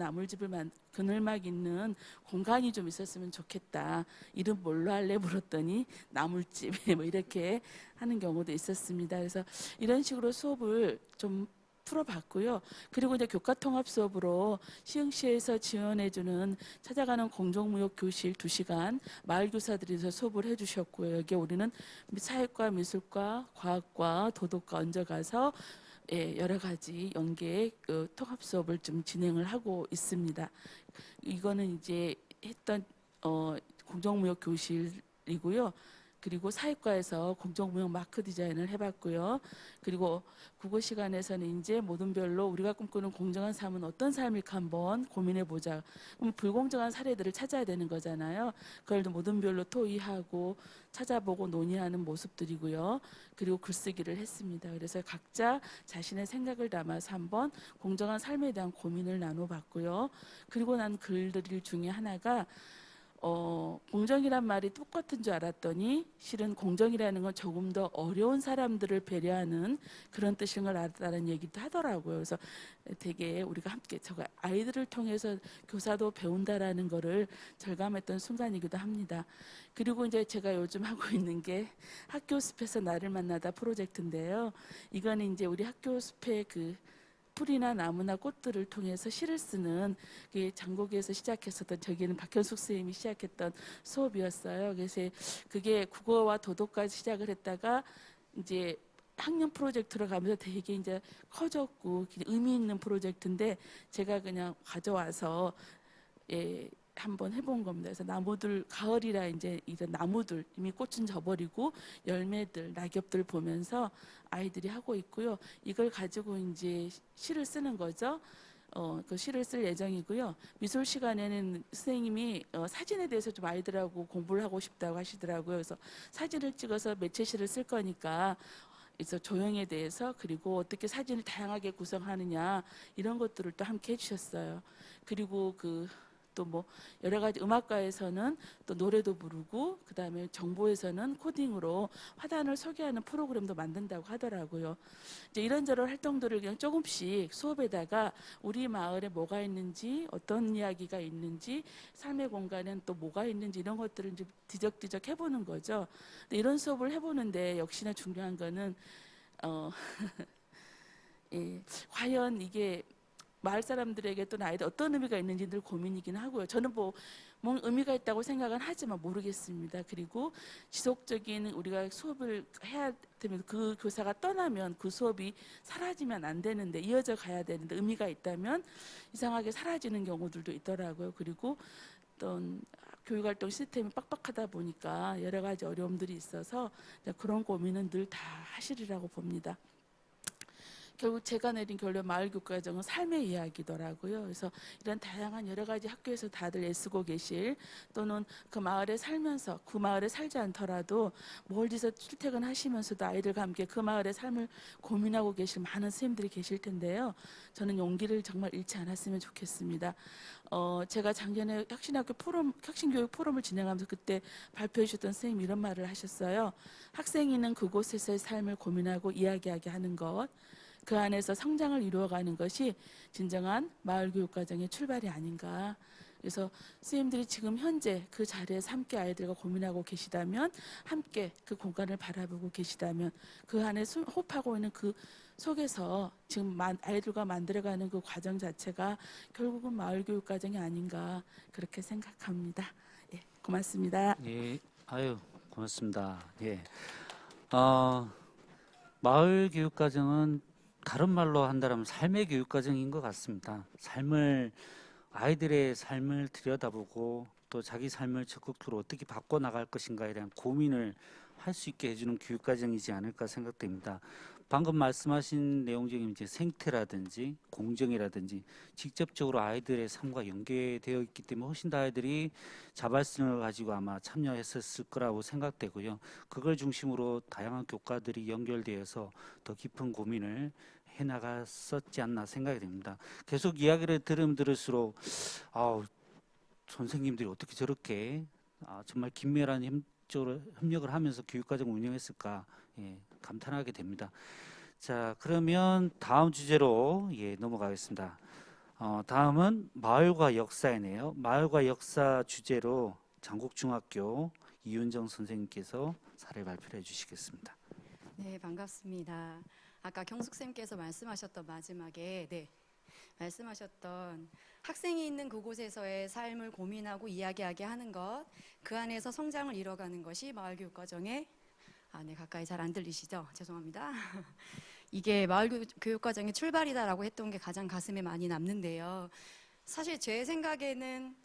그늘막 있는 공간이 좀 있었으면 좋겠다. 이름 뭘로 할래 물었더니 나물집에 뭐 이렇게 하는 경우도 있었습니다. 그래서 이런 식으로 수업을 좀 풀어봤고요. 그리고 이제 교과통합 수업으로 시흥시에서 지원해주는 찾아가는 공정무역 교실 2시간 마을 교사들이서 수업을 해주셨고요. 여기에 우리는 사회과, 미술과, 과학과, 도덕과 얹어가서 여러 가지 연계 통합 수업을 좀 진행을 하고 있습니다. 이거는 이제 했던 공정무역 교실이고요. 그리고 사회과에서 공정무역 마크 디자인을 해봤고요. 그리고 국어 시간에서는 이제 모든 별로 우리가 꿈꾸는 공정한 삶은 어떤 삶일까 한번 고민해보자. 그럼 불공정한 사례들을 찾아야 되는 거잖아요. 그걸 모든 별로 토의하고 찾아보고 논의하는 모습들이고요. 그리고 글쓰기를 했습니다. 그래서 각자 자신의 생각을 담아서 한번 공정한 삶에 대한 고민을 나눠봤고요. 그리고 난 글들 중에 하나가 공정이란 말이 똑같은 줄 알았더니 실은 공정이라는 건 조금 더 어려운 사람들을 배려하는 그런 뜻인 걸 알았다는 얘기도 하더라고요. 그래서 되게 우리가 함께 저가 아이들을 통해서 교사도 배운다라는 거를 절감했던 순간이기도 합니다. 그리고 이제 제가 요즘 하고 있는 게 학교 숲에서 나를 만나다 프로젝트인데요. 이거는 이제 우리 학교 숲의 그 풀이나 나무나 꽃들을 통해서 시를 쓰는 장곡에서 시작했었던, 저기는 박현숙 선생님이 시작했던 수업이었어요. 그래서 그게 국어와 도덕까지 시작을 했다가 이제 학년 프로젝트로 가면서 되게 이제 커졌고 의미 있는 프로젝트인데 제가 그냥 가져와서 한번 해본 겁니다. 그래서 나무들, 가을이라 이제 이런 나무들 이미 꽃은 져버리고 열매들, 낙엽들 보면서 아이들이 하고 있고요. 이걸 가지고 이제 시를 쓰는 거죠. 그 시를 쓸 예정이고요. 미술 시간에는 선생님이 사진에 대해서 좀 아이들하고 공부를 하고 싶다고 하시더라고요. 그래서 사진을 찍어서 매체시를 쓸 거니까 그래서 조형에 대해서, 그리고 어떻게 사진을 다양하게 구성하느냐 이런 것들을 또 함께 해주셨어요. 그리고 또 뭐 여러 가지 음악가에서는 또 노래도 부르고, 그 다음에 정보에서는 코딩으로 화단을 소개하는 프로그램도 만든다고 하더라고요. 이제 이런저런 활동들을 그냥 조금씩 수업에다가 우리 마을에 뭐가 있는지, 어떤 이야기가 있는지, 삶의 공간엔 또 뭐가 있는지 이런 것들을 이제 뒤적뒤적 해보는 거죠. 근데 이런 수업을 해보는데 역시나 중요한 거는 과연 이게 마을 사람들에게 또 아이들 어떤 의미가 있는지 늘 고민이긴 하고요. 저는 뭐 의미가 있다고 생각은 하지만 모르겠습니다. 그리고 지속적인 우리가 수업을 해야 되면 그 교사가 떠나면 그 수업이 사라지면 안 되는데, 이어져 가야 되는데 의미가 있다면 이상하게 사라지는 경우들도 있더라고요. 그리고 어떤 교육활동 시스템이 빡빡하다 보니까 여러 가지 어려움들이 있어서 그런 고민은 늘 다 하시리라고 봅니다. 결국 제가 내린 결론, 마을교과정은 삶의 이야기더라고요. 그래서 이런 다양한 여러 가지 학교에서 다들 애쓰고 계실, 또는 그 마을에 살면서 그 마을에 살지 않더라도 멀리서 출퇴근하시면서도 아이들과 함께 그 마을의 삶을 고민하고 계실 많은 선생님들이 계실 텐데요. 저는 용기를 정말 잃지 않았으면 좋겠습니다. 제가 작년에 혁신교육 포럼을 진행하면서 그때 발표해 주셨던 선생님이 이런 말을 하셨어요. 학생이는 그곳에서의 삶을 고민하고 이야기하게 하는 것, 그 안에서 성장을 이루어가는 것이 진정한 마을교육과정의 출발이 아닌가. 그래서 선생님들이 지금 현재 그 자리에서 함께 아이들과 고민하고 계시다면, 함께 그 공간을 바라보고 계시다면, 그 안에 호흡하고 있는 그 속에서 지금 아이들과 만들어가는 그 과정 자체가 결국은 마을교육과정이 아닌가 그렇게 생각합니다. 예, 고맙습니다. 예, 아유, 고맙습니다. 예, 마을 교육 과정은 다른 말로 한다면 삶의 교육 과정인 것 같습니다. 아이들의 삶을 들여다보고 또 자기 삶을 적극적으로 어떻게 바꿔 나갈 것인가에 대한 고민을 할 수 있게 해주는 교육 과정이지 않을까 생각됩니다. 방금 말씀하신 내용 중에 이제 생태라든지 공정이라든지 직접적으로 아이들의 삶과 연계되어 있기 때문에 훨씬 더 아이들이 자발성을 가지고 아마 참여했었을 거라고 생각되고요. 그걸 중심으로 다양한 교과들이 연결되어서 더 깊은 고민을 해나갔었지 않나 생각이 됩니다. 계속 이야기를 들을수록 선생님들이 어떻게 저렇게 정말 긴밀한 협력을 하면서 교육과정 운영했을까, 예, 감탄하게 됩니다. 자, 그러면 다음 주제로 넘어가겠습니다. 다음은 마을과 역사이네요. 마을과 역사 주제로 장곡중학교 이윤정 선생님께서 사례 발표를 해주시겠습니다. 네, 반갑습니다. 아까 경숙쌤께서 말씀하셨던 마지막에 말씀하셨던 학생이 있는 그곳에서의 삶을 고민하고 이야기하게 하는 것, 그 안에서 성장을 이뤄가는 것이 마을교육과정의 가까이 잘 안 들리시죠? 죄송합니다. 이게 마을교육과정의 출발이다라고 했던 게 가장 가슴에 많이 남는데요. 사실 제 생각에는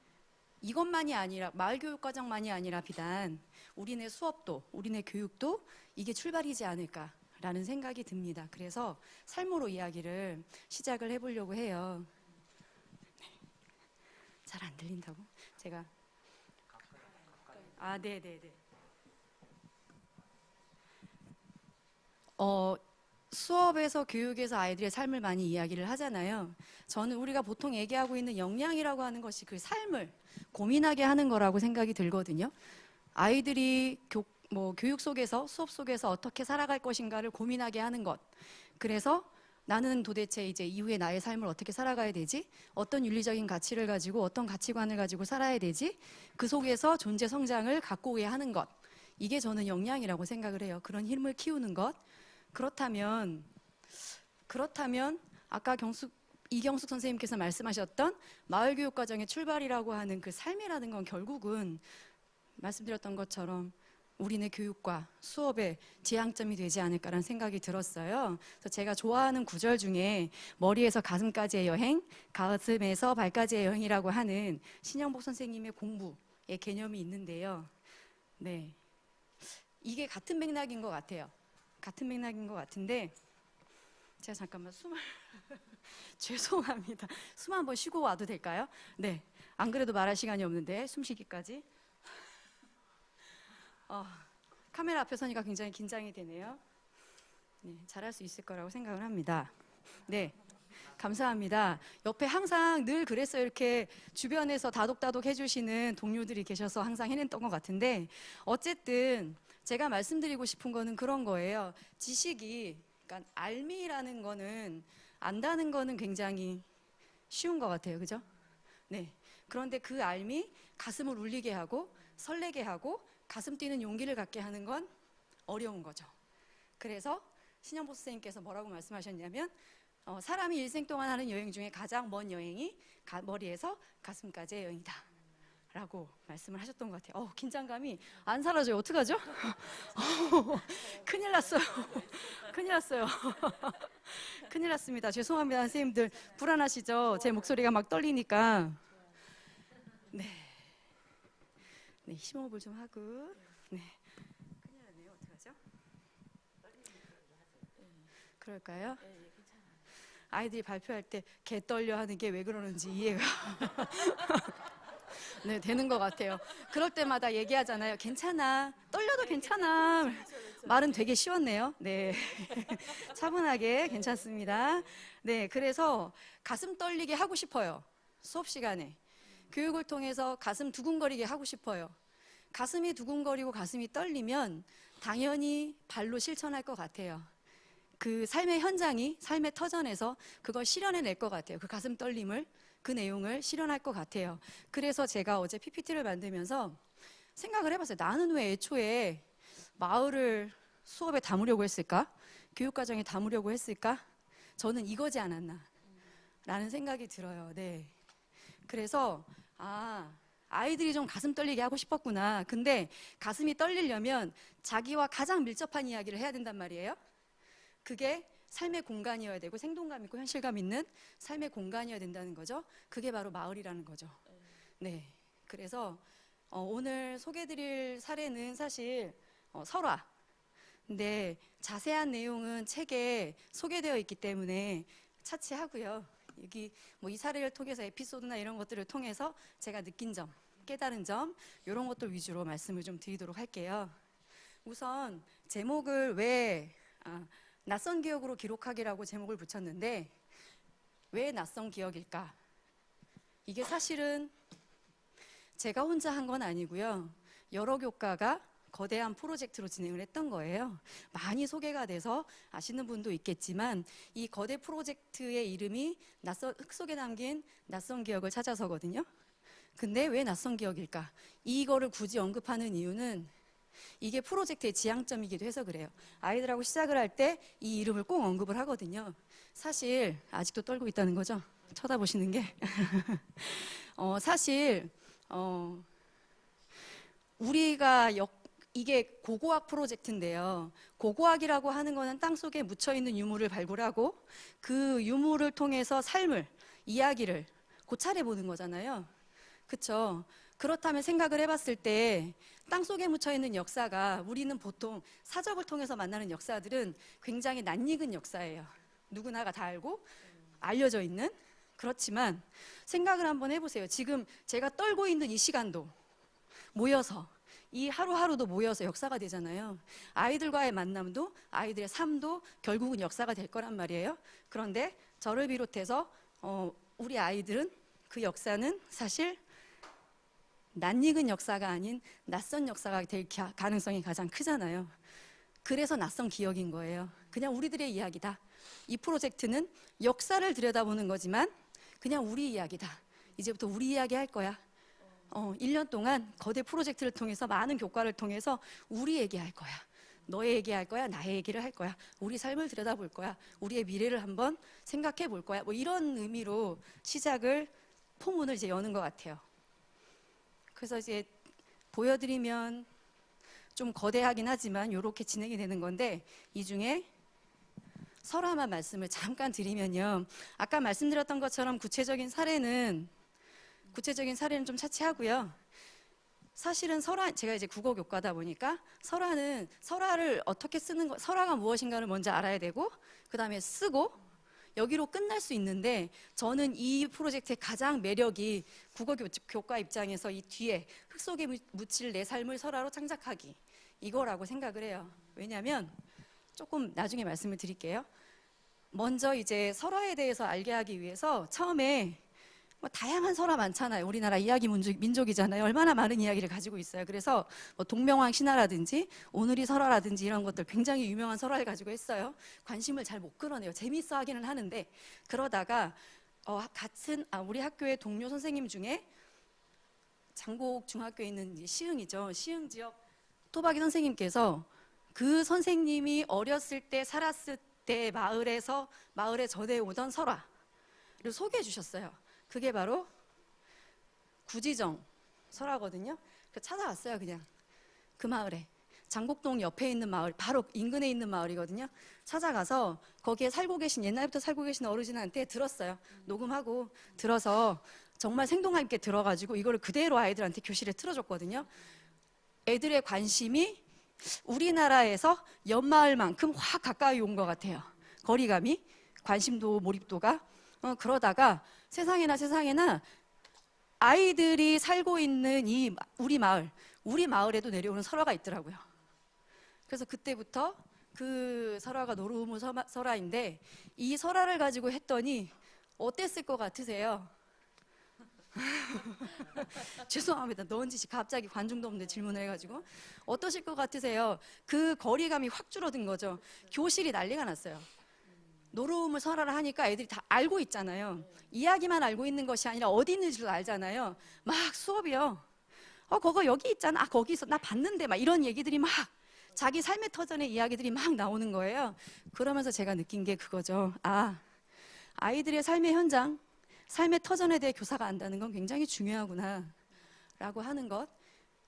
이것만이 아니라, 마을교육과정만이 아니라 비단 우리네 수업도, 우리네 교육도 이게 출발이지 않을까라는 생각이 듭니다. 그래서 삶으로 이야기를 시작을 해보려고 해요. 잘 안 들린다고? 제가 네네네. 수업에서 교육에서 아이들의 삶을 많이 이야기를 하잖아요. 저는 우리가 보통 얘기하고 있는 역량이라고 하는 것이 그 삶을 고민하게 하는 거라고 생각이 들거든요. 아이들이 교육 속에서, 수업 속에서 어떻게 살아갈 것인가를 고민하게 하는 것. 그래서 나는 도대체 이제 이후에 나의 삶을 어떻게 살아가야 되지? 어떤 윤리적인 가치를 가지고, 어떤 가치관을 가지고 살아야 되지? 그 속에서 존재 성장을 갖고 오게 하는 것. 이게 저는 역량이라고 생각을 해요. 그런 힘을 키우는 것. 그렇다면 아까 이경숙 선생님께서 말씀하셨던 마을교육과정의 출발이라고 하는 그 삶이라는 건 결국은 말씀드렸던 것처럼 우리네 교육과 수업의 지향점이 되지 않을까라는 생각이 들었어요. 그래서 제가 좋아하는 구절 중에 머리에서 가슴까지의 여행, 가슴에서 발까지의 여행이라고 하는 신영복 선생님의 공부의 개념이 있는데요. 네, 이게 같은 맥락인 것 같아요. 같은 맥락인 것 같은데 제가 잠깐만 숨을 죄송합니다. 숨 한번 쉬고 와도 될까요? 네, 안 그래도 말할 시간이 없는데 숨쉬기까지. 카메라 앞에 서니까 굉장히 긴장이 되네요. 네, 잘할 수 있을 거라고 생각을 합니다. 네, 감사합니다. 옆에 항상 늘 그랬어요. 이렇게 주변에서 다독다독 해주시는 동료들이 계셔서 항상 해냈던 것 같은데, 어쨌든 제가 말씀드리고 싶은 거는 그런 거예요. 지식이, 그러니까 알미라는 거는, 안다는 거는 굉장히 쉬운 것 같아요. 그죠? 네. 그런데 그 알미, 가슴을 울리게 하고 설레게 하고 가슴 뛰는 용기를 갖게 하는 건 어려운 거죠. 그래서 신영복 선생님께서 뭐라고 말씀하셨냐면, 사람이 일생 동안 하는 여행 중에 가장 먼 여행이 머리에서 가슴까지의 여행이다 라고 말씀을 하셨던 것 같아요. 긴장감이 안 사라져요. 어떡하죠? 큰일 났어요. 큰일 났어요. 큰일 났습니다. 죄송합니다. 선생님들 불안하시죠? 제 목소리가 막 떨리니까. 네, 심호흡을 좀 하고. 네, 큰일 났네요. 어떡하죠? 그럴까요? 아이들이 발표할 때 개 떨려 하는 게 왜 그러는지 이해가 네, 되는 것 같아요. 그럴 때마다 얘기하잖아요. 괜찮아. 떨려도 괜찮아. 말은 되게 쉬웠네요. 네. 차분하게 괜찮습니다. 네, 그래서 가슴 떨리게 하고 싶어요. 수업 시간에. 교육을 통해서 가슴 두근거리게 하고 싶어요. 가슴이 두근거리고 가슴이 떨리면 당연히 발로 실천할 것 같아요. 그 삶의 현장이, 삶의 터전에서 그걸 실현해낼 것 같아요. 그 가슴 떨림을. 그 내용을 실현할 것 같아요. 그래서 제가 어제 PPT를 만들면서 생각을 해봤어요. 나는 왜 애초에 마을을 수업에 담으려고 했을까? 교육과정에 담으려고 했을까? 저는 이거지 않았나 라는 생각이 들어요. 네. 그래서 아이들이 좀 가슴 떨리게 하고 싶었구나. 근데 가슴이 떨리려면 자기와 가장 밀접한 이야기를 해야 된단 말이에요. 그게 삶의 공간이어야 되고 생동감 있고 현실감 있는 삶의 공간이어야 된다는 거죠. 그게 바로 마을이라는 거죠. 네. 그래서 오늘 소개해드릴 사례는 사실 설화. 근데 자세한 내용은 책에 소개되어 있기 때문에 차치하고요. 여기 뭐 이 사례를 통해서 에피소드나 이런 것들을 통해서 제가 느낀 점, 깨달은 점 이런 것들 위주로 말씀을 좀 드리도록 할게요. 우선 제목을 왜 낯선 기억으로 기록하기라고 제목을 붙였는데 왜 낯선 기억일까? 이게 사실은 제가 혼자 한 건 아니고요. 여러 교과가 거대한 프로젝트로 진행을 했던 거예요. 많이 소개가 돼서 아시는 분도 있겠지만 이 거대 프로젝트의 이름이 흙 속에 담긴 낯선 기억을 찾아서거든요. 근데 왜 낯선 기억일까? 이거를 굳이 언급하는 이유는 이게 프로젝트의 지향점이기도 해서 그래요. 아이들하고 시작을 할 때 이 이름을 꼭 언급을 하거든요. 사실 아직도 떨고 있다는 거죠? 쳐다보시는 게. 사실 우리가 이게 고고학 프로젝트인데요. 고고학이라고 하는 거는 땅속에 묻혀있는 유물을 발굴하고 그 유물을 통해서 삶을, 이야기를 고찰해 보는 거잖아요. 그렇죠? 그렇다면 생각을 해봤을 때 땅속에 묻혀있는 역사가 우리는 보통 사적을 통해서 만나는 역사들은 굉장히 낯익은 역사예요. 누구나가 다 알고 알려져 있는. 그렇지만 생각을 한번 해보세요. 지금 제가 떨고 있는 이 시간도 모여서 이 하루하루도 모여서 역사가 되잖아요. 아이들과의 만남도 아이들의 삶도 결국은 역사가 될 거란 말이에요. 그런데 저를 비롯해서 우리 아이들은 그 역사는 사실 낯익은 역사가 아닌 낯선 역사가 될 가능성이 가장 크잖아요. 그래서 낯선 기억인 거예요. 그냥 우리들의 이야기다. 이 프로젝트는 역사를 들여다보는 거지만 그냥 우리 이야기다. 이제부터 우리 이야기 할 거야. 1년 동안 거대 프로젝트를 통해서 많은 교과를 통해서 우리 얘기할 거야. 너의 얘기할 거야. 나의 얘기를 할 거야. 우리 삶을 들여다볼 거야. 우리의 미래를 한번 생각해 볼 거야. 뭐 이런 의미로 포문을 이제 여는 것 같아요. 그래서 이제 보여드리면 좀 거대하긴 하지만 이렇게 진행이 되는 건데 이 중에 설화만 말씀을 잠깐 드리면요. 아까 말씀드렸던 것처럼 구체적인 사례는 좀 차치하고요. 사실은 제가 이제 국어 교과다 보니까 설화를 어떻게 쓰는 거, 설화가 무엇인가를 먼저 알아야 되고, 그 다음에 쓰고, 여기로 끝날 수 있는데, 저는 이 프로젝트의 가장 매력이 국어 교과 입장에서 이 뒤에 흙 속에 묻힐 내 삶을 설화로 창작하기. 이거라고 생각을 해요. 왜냐하면, 조금 나중에 말씀을 드릴게요. 먼저 이제 설화에 대해서 알게 하기 위해서 처음에 다양한 설화 많잖아요. 우리나라 이야기 민족이잖아요. 얼마나 많은 이야기를 가지고 있어요. 그래서 동명왕 신화라든지 오늘이 설화라든지 이런 것들 굉장히 유명한 설화를 가지고 했어요. 관심을 잘 못 끌어내요. 재미있어 하기는 하는데 그러다가 우리 학교의 동료 선생님 중에 장곡 중학교에 있는 시흥이죠. 시흥 지역 토박이 선생님께서 그 선생님이 어렸을 때 살았을 때 마을에 전해오던 설화를 소개해 주셨어요. 그게 바로 구지정 설화거든요. 찾아왔어요. 그냥 그 마을에 장곡동 옆에 있는 마을, 바로 인근에 있는 마을이거든요. 찾아가서 거기에 옛날부터 살고 계신 어르신한테 들었어요. 녹음하고 들어서 정말 생동감 있게 들어가지고 이거를 그대로 아이들한테 교실에 틀어줬거든요. 애들의 관심이 우리나라에서 옆마을만큼 확 가까이 온 것 같아요. 거리감이, 관심도, 몰입도가. 그러다가 세상에나 아이들이 살고 있는 우리 마을에도 내려오는 설화가 있더라고요. 그래서 그때부터 그 설화가 노루우무 설화인데 이 설화를 가지고 했더니 어땠을 것 같으세요? 죄송합니다. 넌지시 갑자기 관중도 없는데 질문을 해가지고 어떠실 것 같으세요? 그 거리감이 확 줄어든 거죠. 교실이 난리가 났어요. 노루음을 설하라 하니까 애들이 다 알고 있잖아요. 이야기만 알고 있는 것이 아니라 어디 있는지도 알잖아요. 막 수업이요. 그거 여기 있잖아. 아, 거기 있어. 나 봤는데. 막 이런 얘기들이 막 자기 삶의 터전의 이야기들이 막 나오는 거예요. 그러면서 제가 느낀 게 그거죠. 아, 아이들의 삶의 현장, 삶의 터전에 대해 교사가 안다는 건 굉장히 중요하구나 라고 하는 것.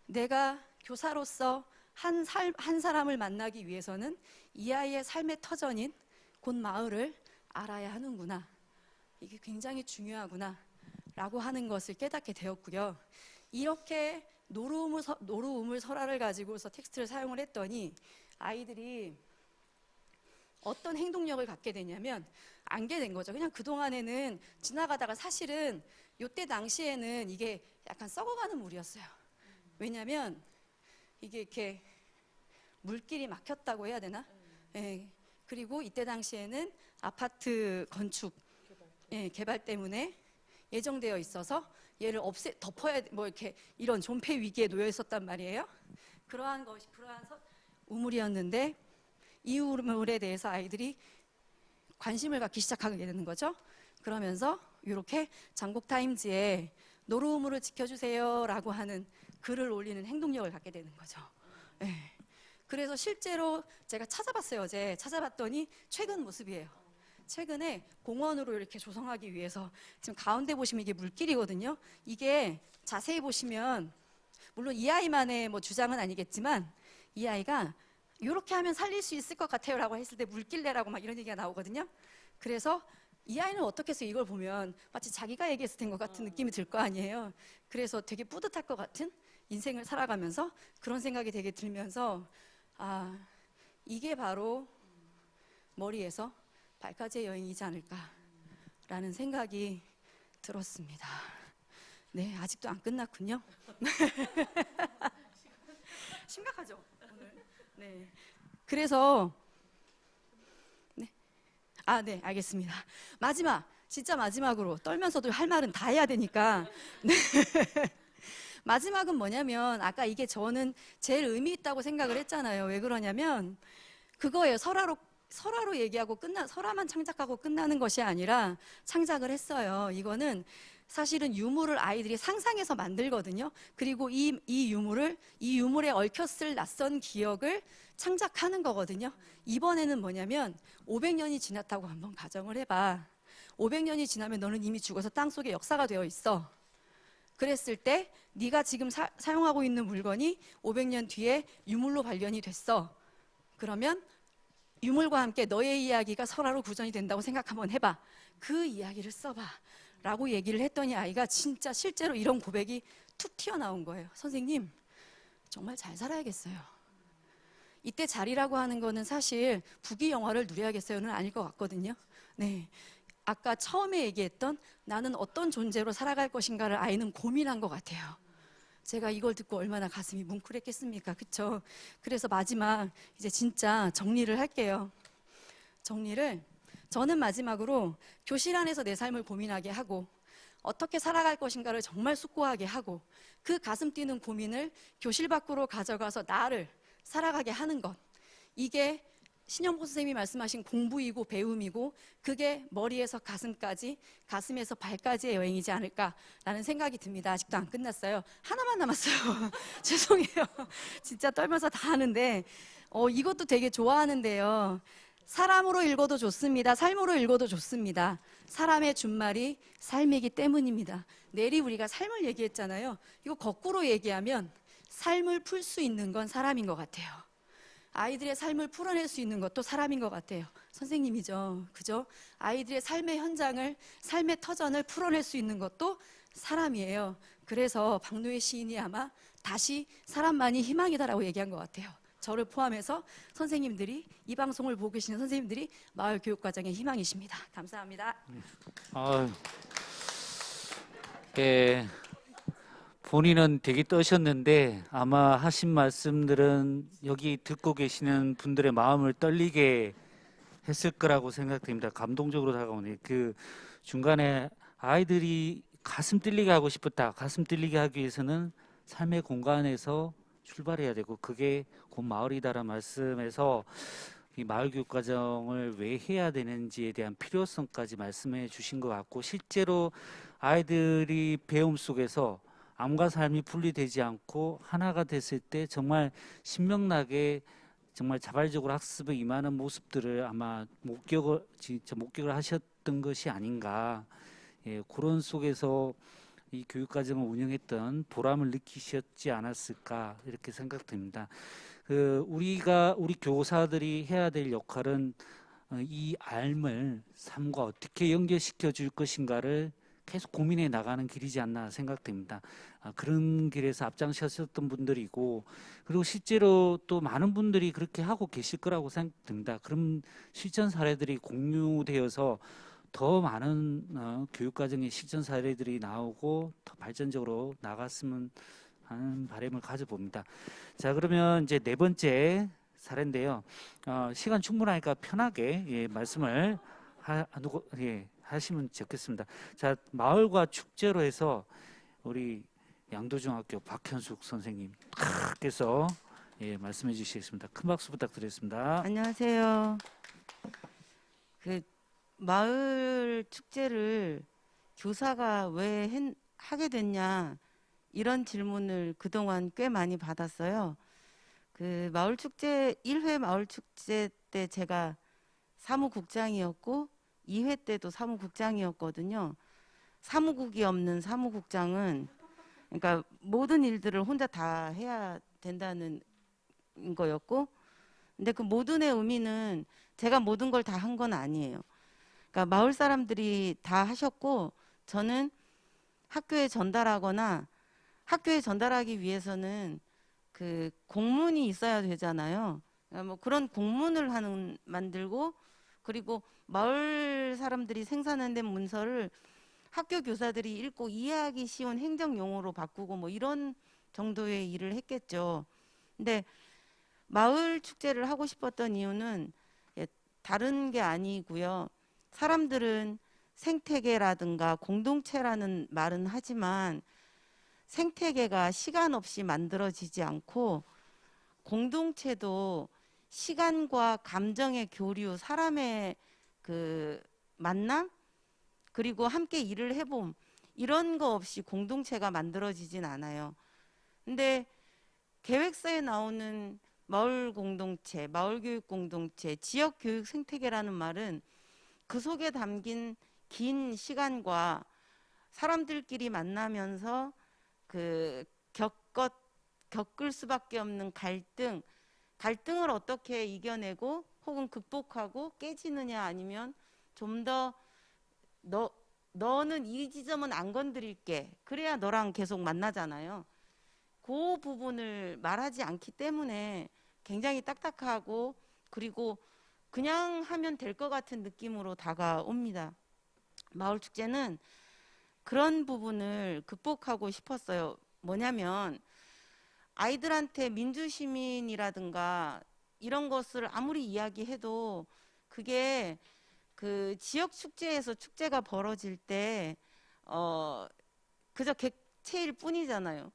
내가 교사로서 한 사람을 만나기 위해서는 이 아이의 삶의 터전인 곧 마을을 알아야 하는구나. 이게 굉장히 중요하구나 라고 하는 것을 깨닫게 되었고요. 이렇게 노루음을 설화를 가지고서 텍스트를 사용을 했더니 아이들이 어떤 행동력을 갖게 되냐면 안게 된 거죠. 그냥 그동안에는 지나가다가 사실은 이때 당시에는 이게 약간 썩어가는 물이었어요. 왜냐면 이게 이렇게 물길이 막혔다고 해야 되나? 예. 그리고 이때 당시에는 아파트 건축 개발 때문에 예정되어 있어서 얘를 덮어야 뭐 이렇게 이런 존폐 위기에 놓여 있었단 말이에요. 그러한 우물이었는데 이 우물에 대해서 아이들이 관심을 갖기 시작하게 되는 거죠. 그러면서 이렇게 장곡타임즈에 노루우물을 지켜주세요라고 하는 글을 올리는 행동력을 갖게 되는 거죠. 네. 그래서 실제로 제가 찾아봤어요. 어제 찾아봤더니 최근 모습이에요. 최근에 공원으로 이렇게 조성하기 위해서 지금 가운데 보시면 이게 물길이거든요. 이게 자세히 보시면 물론 이 아이만의 뭐 주장은 아니겠지만 이 아이가 이렇게 하면 살릴 수 있을 것 같아요 라고 했을 때 물길래라고 막 이런 얘기가 나오거든요. 그래서 이 아이는 어떻게 해서 이걸 보면 마치 자기가 얘기했을 것 같은 느낌이 들 거 아니에요. 그래서 되게 뿌듯할 것 같은 인생을 살아가면서 그런 생각이 되게 들면서 아, 이게 바로 머리에서 발까지의 여행이지 않을까라는 생각이 들었습니다. 네, 아직도 안 끝났군요. 심각하죠, 오늘. 네. 그래서 네. 네, 알겠습니다. 진짜 마지막으로 떨면서도 할 말은 다 해야 되니까. 네. 마지막은 뭐냐면 아까 이게 저는 제일 의미 있다고 생각을 했잖아요. 왜 그러냐면 그거예요. 설화로 얘기하고 설화만 창작하고 끝나는 것이 아니라 창작을 했어요. 이거는 사실은 유물을 아이들이 상상해서 만들거든요. 그리고 이 유물에 얽혔을 낯선 기억을 창작하는 거거든요. 이번에는 뭐냐면 500년이 지났다고 한번 가정을 해봐. 500년이 지나면 너는 이미 죽어서 땅속에 역사가 되어 있어. 그랬을 때 네가 지금 사용하고 있는 물건이 500년 뒤에 유물로 발견이 됐어. 그러면 유물과 함께 너의 이야기가 설화로 구전이 된다고 생각 한번 해봐. 그 이야기를 써봐 라고 얘기를 했더니 아이가 진짜 실제로 이런 고백이 툭 튀어나온 거예요. 선생님, 정말 잘 살아야겠어요. 이때 자리라고 하는 거는 사실 부귀 영화를 누려야겠어요는 아닐 것 같거든요. 네. 아까 처음에 얘기했던 나는 어떤 존재로 살아갈 것인가를 아이는 고민한 것 같아요. 제가 이걸 듣고 얼마나 가슴이 뭉클했겠습니까? 그쵸? 그래서 마지막 이제 진짜 정리를 할게요. 저는 마지막으로 교실 안에서 내 삶을 고민하게 하고 어떻게 살아갈 것인가를 정말 숙고하게 하고 그 가슴 뛰는 고민을 교실 밖으로 가져가서 나를 살아가게 하는 것. 이게 신영보 선생님이 말씀하신 공부이고 배움이고 그게 머리에서 가슴까지, 가슴에서 발까지의 여행이지 않을까라는 생각이 듭니다. 아직도 안 끝났어요. 하나만 남았어요. 죄송해요. 진짜 떨면서 다 하는데 이것도 되게 좋아하는데요. 사람으로 읽어도 좋습니다. 삶으로 읽어도 좋습니다. 사람의 준말이 삶이기 때문입니다. 내리 우리가 삶을 얘기했잖아요. 이거 거꾸로 얘기하면 삶을 풀 수 있는 건 사람인 것 같아요. 아이들의 삶을 풀어낼 수 있는 것도 사람인 것 같아요. 선생님이죠. 그죠? 아이들의 삶의 현장을, 삶의 터전을 풀어낼 수 있는 것도 사람이에요. 그래서 박노해 시인이 아마 다시 사람만이 희망이다라고 얘기한 것 같아요. 저를 포함해서 선생님들이, 이 방송을 보고 계시는 선생님들이 마을교육과정의 희망이십니다. 감사합니다. 본인은 되게 떠셨는데 아마 하신 말씀들은 여기 듣고 계시는 분들의 마음을 떨리게 했을 거라고 생각됩니다. 감동적으로 다가오네. 그 중간에 아이들이 가슴 뚫리게 하고 싶었다. 가슴 뚫리게 하기 위해서는 삶의 공간에서 출발해야 되고 그게 곧 마을이다라는 말씀에서 이 마을 교육 과정을 왜 해야 되는지에 대한 필요성까지 말씀해 주신 것 같고, 실제로 아이들이 배움 속에서 암과 삶이 분리되지 않고 하나가 됐을 때 정말 신명나게 정말 자발적으로 학습에 임하는 모습들을 아마 목격을 하셨던 것이 아닌가. 예, 그런 속에서 이 교육 과정을 운영했던 보람을 느끼셨지 않았을까 이렇게 생각됩니다. 우리 교사들이 해야 될 역할은 이 삶을 삶과 어떻게 연결시켜 줄 것인가를 계속 고민해 나가는 길이지 않나 생각됩니다. 그런 길에서 앞장서셨던 분들이고, 그리고 실제로 또 많은 분들이 그렇게 하고 계실 거라고 생각됩니다. 그런 실전 사례들이 공유되어서 더 많은 교육과정의 실전 사례들이 나오고 더 발전적으로 나갔으면 하는 바람을 가져봅니다. 자, 그러면 이제 네 번째 사례인데요. 시간 충분하니까 편하게 말씀을 하시면 좋겠습니다. 자, 마을과 축제로 해서 우리 양도중학교 박현숙 선생님께서 말씀해 주시겠습니다. 큰 박수 부탁드리겠습니다. 안녕하세요. 그 마을 축제를 교사가 왜 하게 됐냐 이런 질문을 그동안 꽤 많이 받았어요. 그 마을 축제 1회 마을 축제 때 제가 사무국장이었고 2회 때도 사무국장이었거든요. 사무국이 없는 사무국장은 그러니까 모든 일들을 혼자 다 해야 된다는 거였고, 근데 그 모든의 의미는 제가 모든 걸 다 한 건 아니에요. 그러니까 마을 사람들이 다 하셨고, 저는 학교에 전달하거나 학교에 전달하기 위해서는 그 공문이 있어야 되잖아요. 그러니까 뭐 그런 공문을 만들고, 그리고 마을 사람들이 생산된 문서를 학교 교사들이 읽고 이해하기 쉬운 행정 용어로 바꾸고 뭐 이런 정도의 일을 했겠죠. 근데 마을 축제를 하고 싶었던 이유는 다른 게 아니고요. 사람들은 생태계라든가 공동체라는 말은 하지만 생태계가 시간 없이 만들어지지 않고 공동체도 시간과 감정의 교류, 사람의 그 만남, 그리고 함께 일을 해봄, 이런 거 없이 공동체가 만들어지진 않아요. 근데 계획서에 나오는 마을 공동체, 마을 교육 공동체, 지역 교육 생태계라는 말은 그 속에 담긴 긴 시간과 사람들끼리 만나면서 그 겪을 수밖에 없는 갈등을 어떻게 이겨내고 혹은 극복하고 깨지느냐, 아니면 좀 더 너는 이 지점은 안 건드릴게, 그래야 너랑 계속 만나잖아요. 그 부분을 말하지 않기 때문에 굉장히 딱딱하고, 그리고 그냥 하면 될 것 같은 느낌으로 다가옵니다. 마을 축제는 그런 부분을 극복하고 싶었어요. 뭐냐면 아이들한테 민주시민이라든가 이런 것을 아무리 이야기해도 그게 그 지역 축제에서 축제가 벌어질 때 그저 객체일 뿐이잖아요.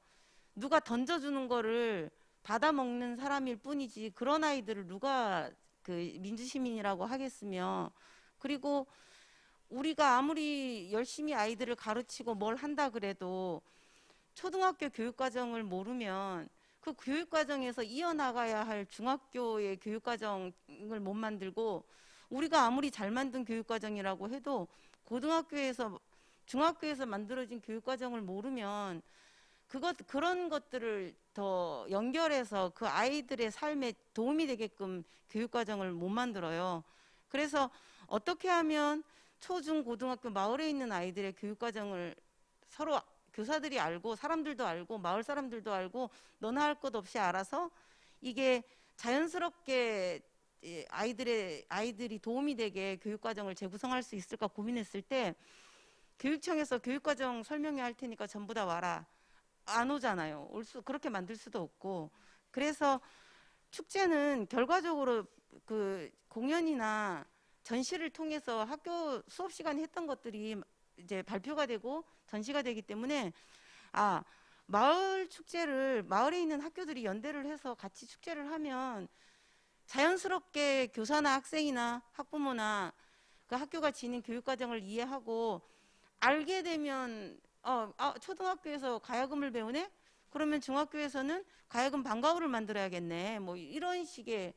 누가 던져주는 거를 받아먹는 사람일 뿐이지 그런 아이들을 누가 그 민주시민이라고 하겠으며, 그리고 우리가 아무리 열심히 아이들을 가르치고 뭘 한다 그래도 초등학교 교육과정을 모르면 그 교육과정에서 이어나가야 할 중학교의 교육과정을 못 만들고, 우리가 아무리 잘 만든 교육과정이라고 해도 고등학교에서 중학교에서 만들어진 교육과정을 모르면 그런 것들을 더 연결해서 그 아이들의 삶에 도움이 되게끔 교육과정을 못 만들어요. 그래서 어떻게 하면 초중 고등학교 마을에 있는 아이들의 교육과정을 서로 교사들이 알고 사람들도 알고 마을 사람들도 알고 너나 할 것 없이 알아서 이게 자연스럽게 아이들이 도움이 되게 교육과정을 재구성할 수 있을까 고민했을 때, 교육청에서 교육과정 설명회 할 테니까 전부 다 와라, 안 오잖아요. 그렇게 만들 수도 없고. 그래서 축제는 결과적으로 그 공연이나 전시를 통해서 학교 수업 시간에 했던 것들이 이제 발표가 되고 전시가 되기 때문에, 마을 축제를 마을에 있는 학교들이 연대를 해서 같이 축제를 하면 자연스럽게 교사나 학생이나 학부모나 그 학교가 지닌 교육과정을 이해하고 알게 되면 초등학교에서 가야금을 배우네? 그러면 중학교에서는 가야금 방과후를 만들어야겠네. 뭐 이런 식의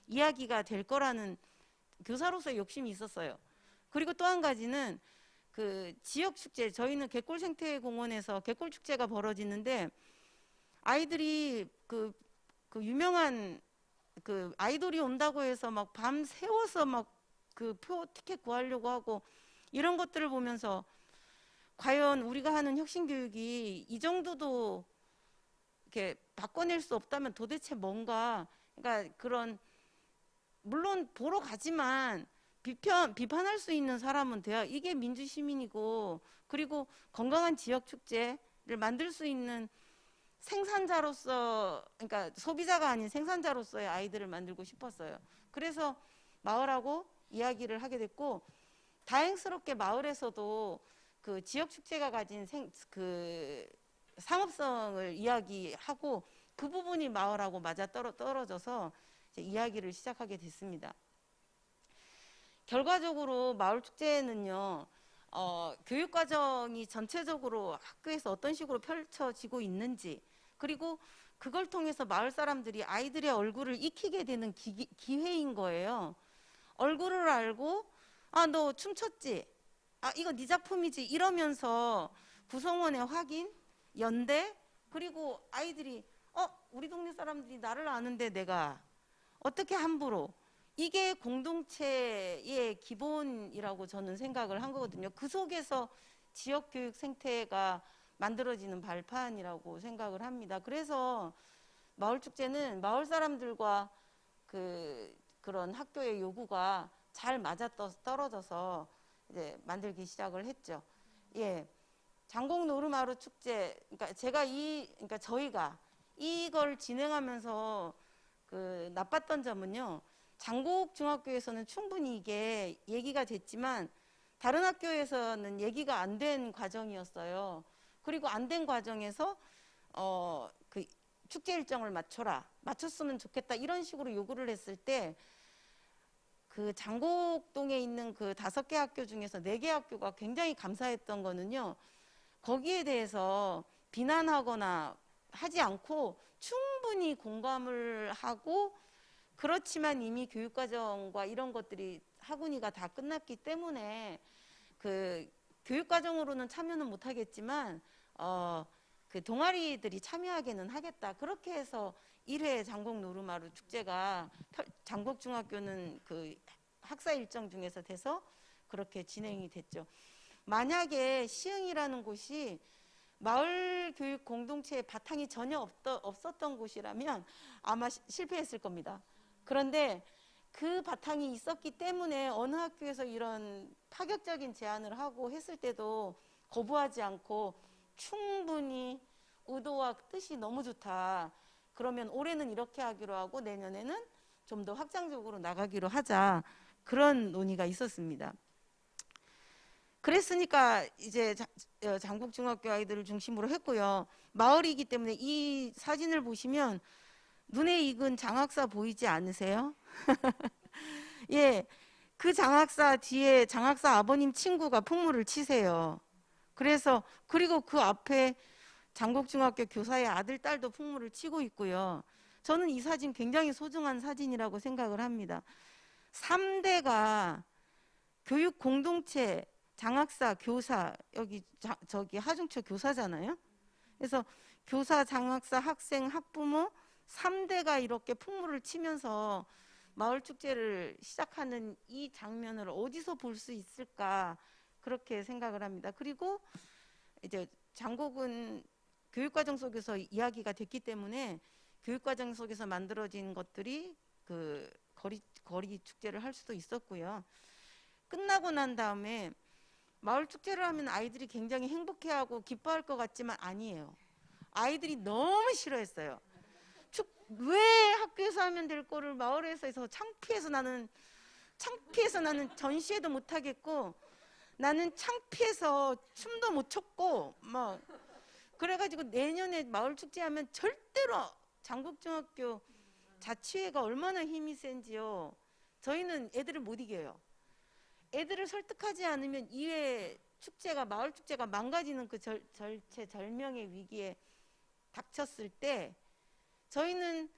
이야기가 될 거라는 교사로서의 욕심이 있었어요. 그리고 또 한 가지는 그 지역 축제, 저희는 갯골 생태공원에서 갯골 축제가 벌어지는데 아이들이 그 유명한 그 아이돌이 온다고 해서 막 밤 새워서 막 그 표 티켓 구하려고 하고 이런 것들을 보면서 과연 우리가 하는 혁신 교육이 이 정도도 이렇게 바꿔낼 수 없다면 도대체 뭔가, 그러니까 그런 물론 보러 가지만 비판할 수 있는 사람은 돼야 이게 민주시민이고, 그리고 건강한 지역 축제를 만들 수 있는 생산자로서, 그러니까 소비자가 아닌 생산자로서의 아이들을 만들고 싶었어요. 그래서 마을하고 이야기를 하게 됐고, 다행스럽게 마을에서도 그 지역 축제가 가진 그 상업성을 이야기하고 그 부분이 마을하고 맞아 떨어져서 이제 이야기를 시작하게 됐습니다. 결과적으로 마을 축제는요, 교육 과정이 전체적으로 학교에서 어떤 식으로 펼쳐지고 있는지, 그리고 그걸 통해서 마을 사람들이 아이들의 얼굴을 익히게 되는 기회인 거예요. 얼굴을 알고 너 춤췄지? 이거 네 작품이지? 이러면서 구성원의 확인, 연대, 그리고 아이들이 우리 동네 사람들이 나를 아는데 내가 어떻게 함부로, 이게 공동체의 기본이라고 저는 생각을 한 거거든요. 그 속에서 지역교육 생태가 만들어지는 발판이라고 생각을 합니다. 그래서 마을축제는 마을 사람들과 그런 학교의 요구가 잘 맞아 떨어져서 이제 만들기 시작을 했죠. 예. 장곡 노르마루 축제, 그러니까 저희가 이걸 진행하면서 그 나빴던 점은요, 장곡 중학교에서는 충분히 이게 얘기가 됐지만 다른 학교에서는 얘기가 안 된 과정이었어요. 그리고 안 된 과정에서 그 축제 일정을 맞췄으면 좋겠다 이런 식으로 요구를 했을 때 그 장곡동에 있는 그 5개 학교 중에서 4개 학교가 굉장히 감사했던 거는요, 거기에 대해서 비난하거나 하지 않고 충분히 공감을 하고, 그렇지만 이미 교육과정과 이런 것들이 학운위가 다 끝났기 때문에 그 교육과정으로는 참여는 못하겠지만 그 동아리들이 참여하게는 하겠다. 그렇게 해서 1회 장곡 노르마루 축제가 장곡중학교는 그 학사 일정 중에서 돼서 그렇게 진행이 됐죠. 만약에 시흥이라는 곳이 마을 교육 공동체의 바탕이 전혀 없었던 곳이라면 아마 실패했을 겁니다. 그런데 그 바탕이 있었기 때문에 어느 학교에서 이런 파격적인 제안을 하고 했을 때도 거부하지 않고 충분히 의도와 뜻이 너무 좋다. 그러면 올해는 이렇게 하기로 하고 내년에는 좀 더 확장적으로 나가기로 하자. 그런 논의가 있었습니다. 그랬으니까 이제 장곡중학교 아이들을 중심으로 했고요. 마을이기 때문에 이 사진을 보시면 눈에 익은 장학사 보이지 않으세요? 예, 그 장학사 뒤에 장학사 아버님 친구가 풍물을 치세요. 그리고 그 앞에 장곡중학교 교사의 아들, 딸도 풍물을 치고 있고요. 저는 이 사진 굉장히 소중한 사진이라고 생각을 합니다. 3대가 교육 공동체, 장학사, 교사, 저기 하중처 교사잖아요. 그래서 교사, 장학사, 학생, 학부모 3대가 이렇게 풍물을 치면서 마을 축제를 시작하는 이 장면을 어디서 볼 수 있을까, 그렇게 생각을 합니다. 그리고 이제 장곡은 교육과정 속에서 이야기가 됐기 때문에 교육과정 속에서 만들어진 것들이 그 거리 축제를 할 수도 있었고요. 끝나고 난 다음에 마을 축제를 하면 아이들이 굉장히 행복해하고 기뻐할 것 같지만 아니에요. 아이들이 너무 싫어했어요. 왜 학교에서 하면 될 거를 마을에서 해서 창피해서 나는 전시회도 못 하겠고, 나는 창피해서 춤도 못 췄고 막 그래가지고 내년에 마을 축제 하면 절대로 장곡중학교 자치회가 얼마나 힘이 센지요. 저희는 애들을 못 이겨요. 애들을 설득하지 않으면 이회 축제가, 마을 축제가 망가지는 그 절체절명의 위기에 닥쳤을 때 저희는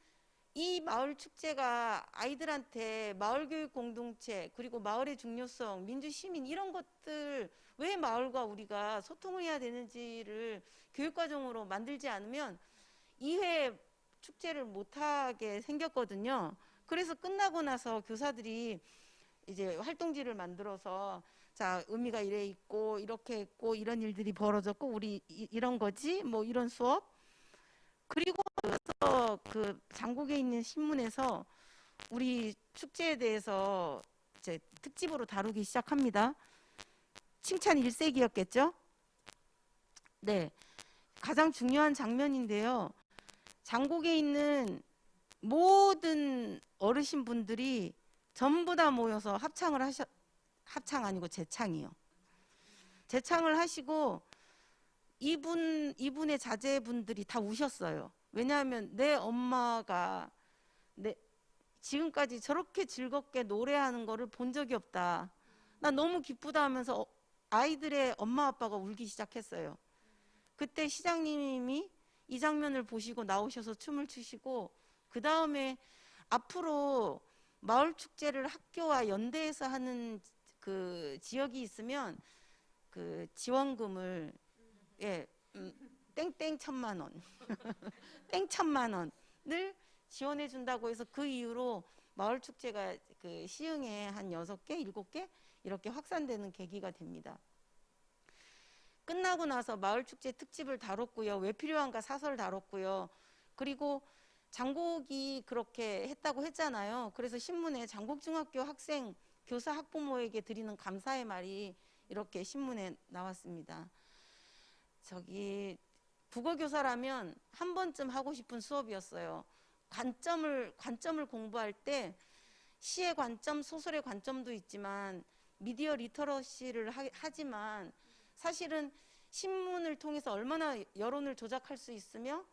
이 마을 축제가 아이들한테 마을 교육 공동체, 그리고 마을의 중요성, 민주 시민 이런 것들, 왜 마을과 우리가 소통을 해야 되는지를 교육과정으로 만들지 않으면 2회 축제를 못하게 생겼거든요. 그래서 끝나고 나서 교사들이 이제 활동지를 만들어서 자, 의미가 이래 있고 이렇게 있고 이런 일들이 벌어졌고 우리 이런 거지 뭐 이런 수업. 그리고 그 장국에 있는 신문에서 우리 축제에 대해서 이제 특집으로 다루기 시작합니다. 칭찬 일색이었겠죠? 네, 가장 중요한 장면인데요. 장국에 있는 모든 어르신분들이 전부 다 모여서 합창 아니고 재창이요. 재창을 하시고 이분의 자제분들이 다 우셨어요. 왜냐하면 내 엄마가 지금까지 저렇게 즐겁게 노래하는 거를 본 적이 없다. 나 너무 기쁘다 하면서 아이들의 엄마 아빠가 울기 시작했어요. 그때 시장님이 이 장면을 보시고 나오셔서 춤을 추시고, 그 다음에 앞으로 마을 축제를 학교와 연대해서 하는 그 지역이 있으면 그 지원금을 땡땡 1,000만 원 땡 1,000만 원을 지원해 준다고 해서 그 이후로 마을 축제가 그 시흥에 한 6개, 7개 이렇게 확산되는 계기가 됩니다. 끝나고 나서 마을 축제 특집을 다뤘고요. 왜 필요한가 사설 다뤘고요. 그리고 장곡이 그렇게 했다고 했잖아요. 그래서 신문에 장곡중학교 학생, 교사, 학부모에게 드리는 감사의 말이 이렇게 신문에 나왔습니다. 저기 국어교사라면 한 번쯤 하고 싶은 수업이었어요. 관점을 공부할 때 시의 관점, 소설의 관점도 있지만 미디어 리터러시를 하지만 사실은 신문을 통해서 얼마나 여론을 조작할 수 있으며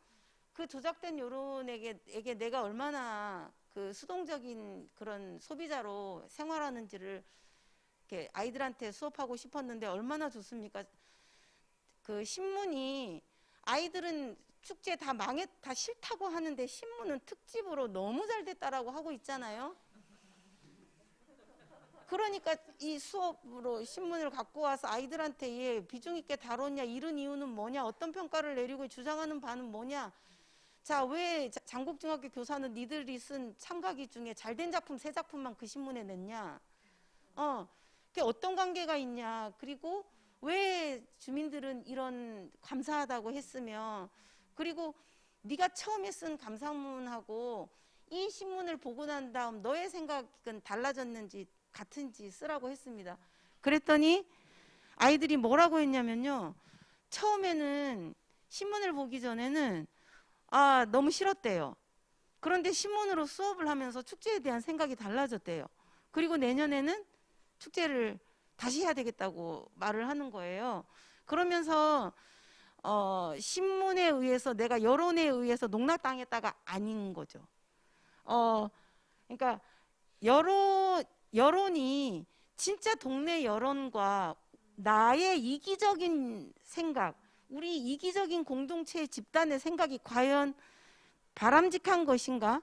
그 조작된 여론에게 내가 얼마나 그 수동적인 그런 소비자로 생활하는지를 이렇게 아이들한테 수업하고 싶었는데 얼마나 좋습니까? 그 신문이 아이들은 축제 다 다 싫다고 하는데 신문은 특집으로 너무 잘 됐다라고 하고 있잖아요. 그러니까 이 수업으로 신문을 갖고 와서 아이들한테 얘 비중 있게 다뤘냐, 이런 이유는 뭐냐, 어떤 평가를 내리고 주장하는 바는 뭐냐. 자, 왜 장곡중학교 교사는 니들이 쓴 참가기 중에 잘된 작품 3작품만 그 신문에 냈냐. 그게 어떤 관계가 있냐. 그리고 왜 주민들은 이런 감사하다고 했으며, 그리고 네가 처음에 쓴 감상문하고 이 신문을 보고 난 다음 너의 생각은 달라졌는지 같은지 쓰라고 했습니다. 그랬더니 아이들이 뭐라고 했냐면요. 처음에는 신문을 보기 전에는 너무 싫었대요. 그런데 신문으로 수업을 하면서 축제에 대한 생각이 달라졌대요. 그리고 내년에는 축제를 다시 해야 되겠다고 말을 하는 거예요. 그러면서 신문에 의해서 내가 여론에 의해서 농락당했다가 아닌 거죠. 그러니까 여론이 진짜 동네 여론과 나의 이기적인 생각, 우리 이기적인 공동체의 집단의 생각이 과연 바람직한 것인가?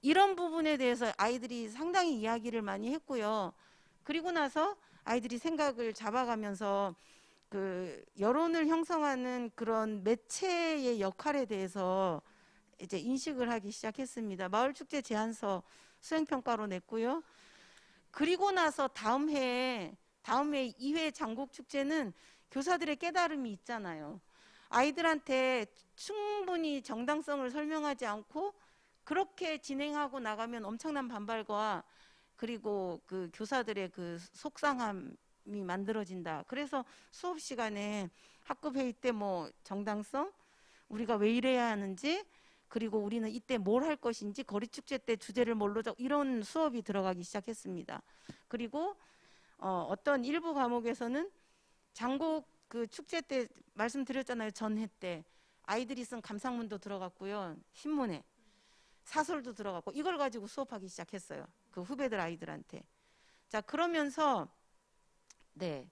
이런 부분에 대해서 아이들이 상당히 이야기를 많이 했고요. 그리고 나서 아이들이 생각을 잡아가면서 그 여론을 형성하는 그런 매체의 역할에 대해서 이제 인식을 하기 시작했습니다. 마을축제 제안서 수행평가로 냈고요. 그리고 나서 다음 해에 2회 장곡축제는 교사들의 깨달음이 있잖아요. 아이들한테 충분히 정당성을 설명하지 않고 그렇게 진행하고 나가면 엄청난 반발과 그리고 그 교사들의 그 속상함이 만들어진다. 그래서 수업 시간에 학급 회의 때 뭐 정당성, 우리가 왜 이래야 하는지, 그리고 우리는 이때 뭘 할 것인지, 거리축제 때 주제를 뭘로 이런 수업이 들어가기 시작했습니다. 그리고 어떤 일부 과목에서는 장곡 그 축제 때 말씀드렸잖아요. 전회 때 아이들이 쓴 감상문도 들어갔고요. 신문에 사설도 들어가고 이걸 가지고 수업하기 시작했어요. 그 후배들 아이들한테. 자, 그러면서 네,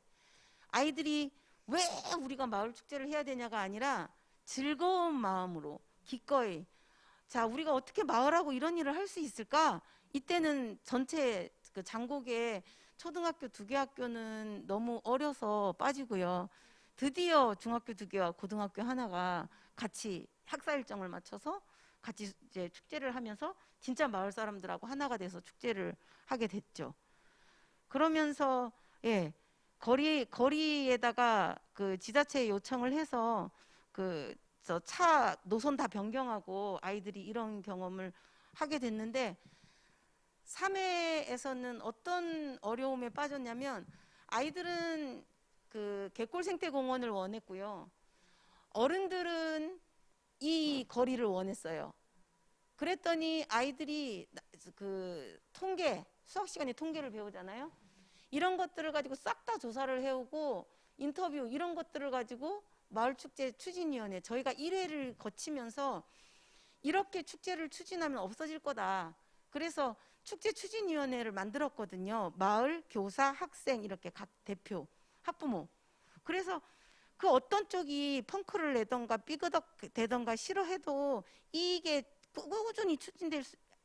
아이들이 왜 우리가 마을 축제를 해야 되냐가 아니라 즐거운 마음으로 기꺼이, 자, 우리가 어떻게 마을하고 이런 일을 할 수 있을까? 이때는 전체 그 장곡에 초등학교 2개 학교는 너무 어려서 빠지고요. 드디어 중학교 2개와 고등학교 하나가 같이 학사 일정을 맞춰서 같이 이제 축제를 하면서 진짜 마을 사람들하고 하나가 돼서 축제를 하게 됐죠. 그러면서 예, 거리에다가 그 지자체에 요청을 해서 그 저 차 노선 다 변경하고 아이들이 이런 경험을 하게 됐는데, 3회에서는 어떤 어려움에 빠졌냐면, 아이들은 그 갯골생태공원을 원했고요. 어른들은 이 거리를 원했어요. 그랬더니 아이들이 그 통계, 수학 시간에 통계를 배우잖아요. 이런 것들을 가지고 싹 다 조사를 해오고 인터뷰 이런 것들을 가지고 마을축제 추진위원회, 저희가 1회를 거치면서 이렇게 축제를 추진하면 없어질 거다. 그래서 축제 추진위원회를 만들었거든요. 마을, 교사, 학생 이렇게 각 대표, 학부모. 그래서 그 어떤 쪽이 펑크를 내던가 삐그덕대던가 싫어해도 이게 꾸준히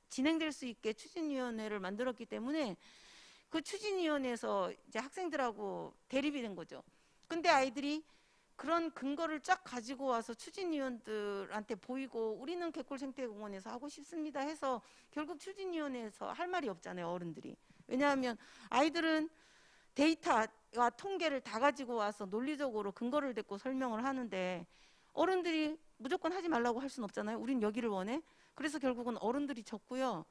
진행될 수 있게 추진위원회를 만들었기 때문에 그 추진위원회에서 이제 학생들하고 대립이 된 거죠. 근데 아이들이 그런 근거를 쫙 가지고 와서 추진위원들한테 보이고, 우리는 갯골생태공원에서 하고 싶습니다 해서 결국 추진위원회에서 할 말이 없잖아요, 어른들이. 왜냐하면 아이들은 데이터와 통계를 다 가지고 와서 논리적으로 근거를 대고 설명을 하는데, 어른들이 무조건 하지 말라고 할 수는 없잖아요. 우린 여기를 원해. 그래서 결국은 어른들이 졌고요.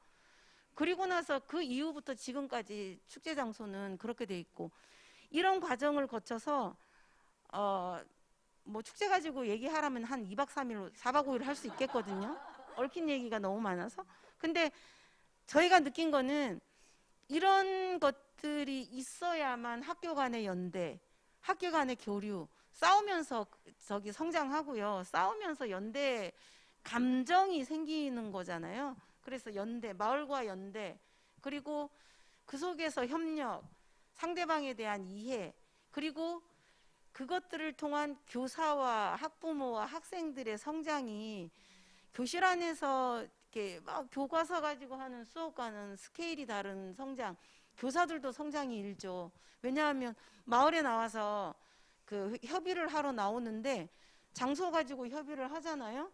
그리고 나서 그 이후부터 지금까지 축제 장소는 그렇게 돼 있고, 이런 과정을 거쳐서 뭐 축제 가지고 얘기하라면 한 2박 3일, 4박 5일 할 수 있겠거든요. 얽힌 얘기가 너무 많아서. 근데 저희가 느낀 거는 이런 것들이 있어야만 학교 간의 연대, 학교 간의 교류, 싸우면서 저기 성장하고요. 싸우면서 연대 감정이 생기는 거잖아요. 그래서 연대, 마을과 연대, 그리고 그 속에서 협력, 상대방에 대한 이해, 그리고 그것들을 통한 교사와 학부모와 학생들의 성장이, 교실 안에서 이렇게 막 교과서 가지고 하는 수업과는 스케일이 다른 성장, 교사들도 성장이 일죠. 왜냐하면 마을에 나와서 그 협의를 하러 나오는데 장소 가지고 협의를 하잖아요.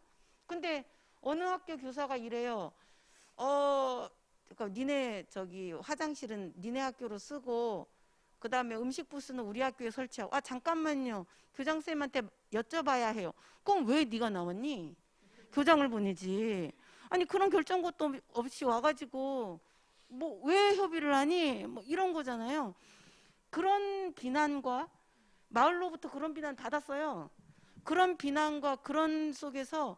근데 어느 학교 교사가 이래요. 그러니까 니네 저기 화장실은 니네 학교로 쓰고, 그 다음에 음식 부스는 우리 학교에 설치하고. 아, 잠깐만요. 교장선생님한테 여쭤봐야 해요. 그럼 왜 네가 나왔니? 교장을 보내지. 아니, 그런 결정것도 없이 와가지고 뭐 왜 협의를 하니? 뭐 이런 거잖아요. 그런 비난과, 마을로부터 그런 비난 받았어요. 그런 비난과 그런 속에서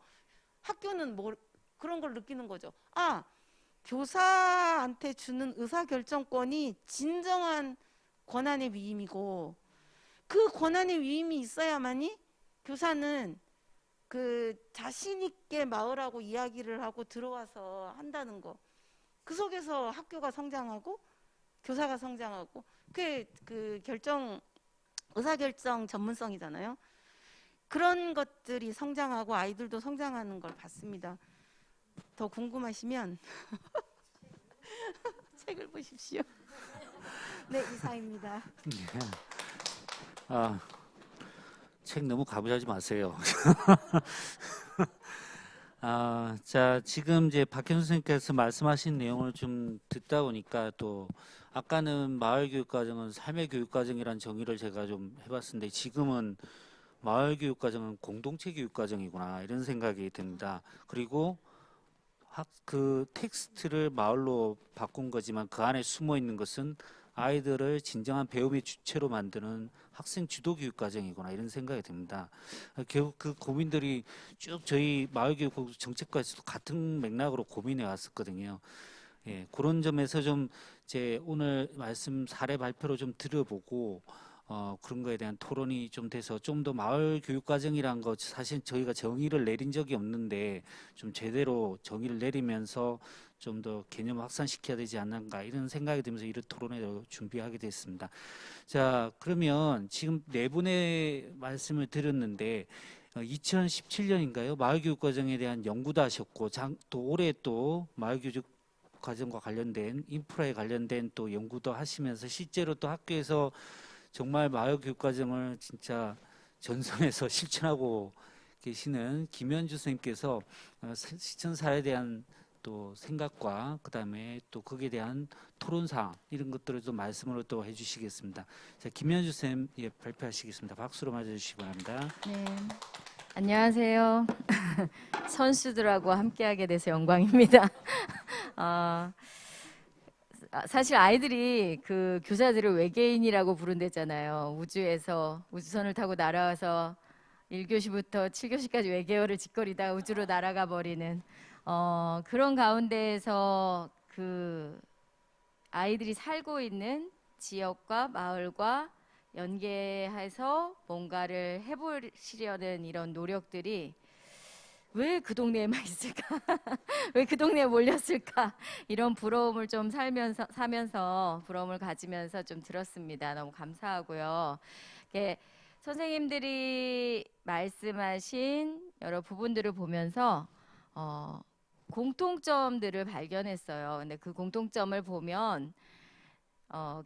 학교는 뭐 그런 걸 느끼는 거죠. 아, 교사한테 주는 의사결정권이 진정한 권한의 위임이고, 그 권한의 위임이 있어야만이 교사는 그 자신 있게 마을하고 이야기를 하고 들어와서 한다는 거. 그 속에서 학교가 성장하고 교사가 성장하고, 그게 그 의사결정 전문성이잖아요. 그런 것들이 성장하고 아이들도 성장하는 걸 봤습니다. 더 궁금하시면 책을 보십시오. 네, 이상입니다. 책 너무 가부하지 마세요. 자, 지금 이제 박현 선생님께서 말씀하신 내용을 좀 듣다 보니까, 또 아까는 마을교육과정은 삶의 교육과정이라는 정의를 제가 좀 해봤는데, 지금은 마을교육과정은 공동체 교육과정이구나, 이런 생각이 듭니다. 그리고 그 텍스트를 마을로 바꾼 거지만 그 안에 숨어 있는 것은 아이들을 진정한 배움의 주체로 만드는 학생 주도 교육 과정이구나, 이런 생각이 듭니다. 결국 그 고민들이 쭉 저희 마을교육 정책과에서도 같은 맥락으로 고민해 왔었거든요. 예, 그런 점에서 좀 제 오늘 말씀 사례 발표로 좀 들어보고, 그런 거에 대한 토론이 좀 돼서 좀 더 마을 교육 과정이란 거 사실 저희가 정의를 내린 적이 없는데 좀 제대로 정의를 내리면서 좀 더 개념을 확산시켜야 되지 않는가 이런 생각이 들면서 이런 토론회를 준비하게 됐습니다. 자, 그러면 지금 네 분의 말씀을 들었는데 2017년인가요? 마을교육 과정에 대한 연구도 하셨고 또 올해 또 마을교육 과정과 관련된 인프라에 관련된 또 연구도 하시면서 실제로 또 학교에서 정말 마을교육 과정을 진짜 전선에서 실천하고 계시는 김현주 선생님께서 실천사에 대한 또 생각과 그다음에 또 거기에 대한 토론사항 이런 것들을 좀 말씀으로 또 해주시겠습니다. 자, 김현주 선생님 예, 발표하시겠습니다. 박수로 맞아주시기 바랍니다. 네, 안녕하세요. 선수들하고 함께하게 돼서 영광입니다. 사실 아이들이 그 교사들을 외계인이라고 부른댔잖아요. 우주에서 우주선을 타고 날아와서 1교시부터 7교시까지 외계어를 짓거리다 우주로 날아가 버리는 그런 가운데에서 그 아이들이 살고 있는 지역과 마을과 연계해서 뭔가를 해보시려는 이런 노력들이 왜 그 동네에만 있을까? 왜 그 동네에 몰렸을까? 이런 부러움을 좀 사면서 부러움을 가지면서 좀 들었습니다. 너무 감사하고요. 선생님들이 말씀하신 여러 부분들을 보면서 공통점들을 발견했어요. 근데 그 공통점을 보면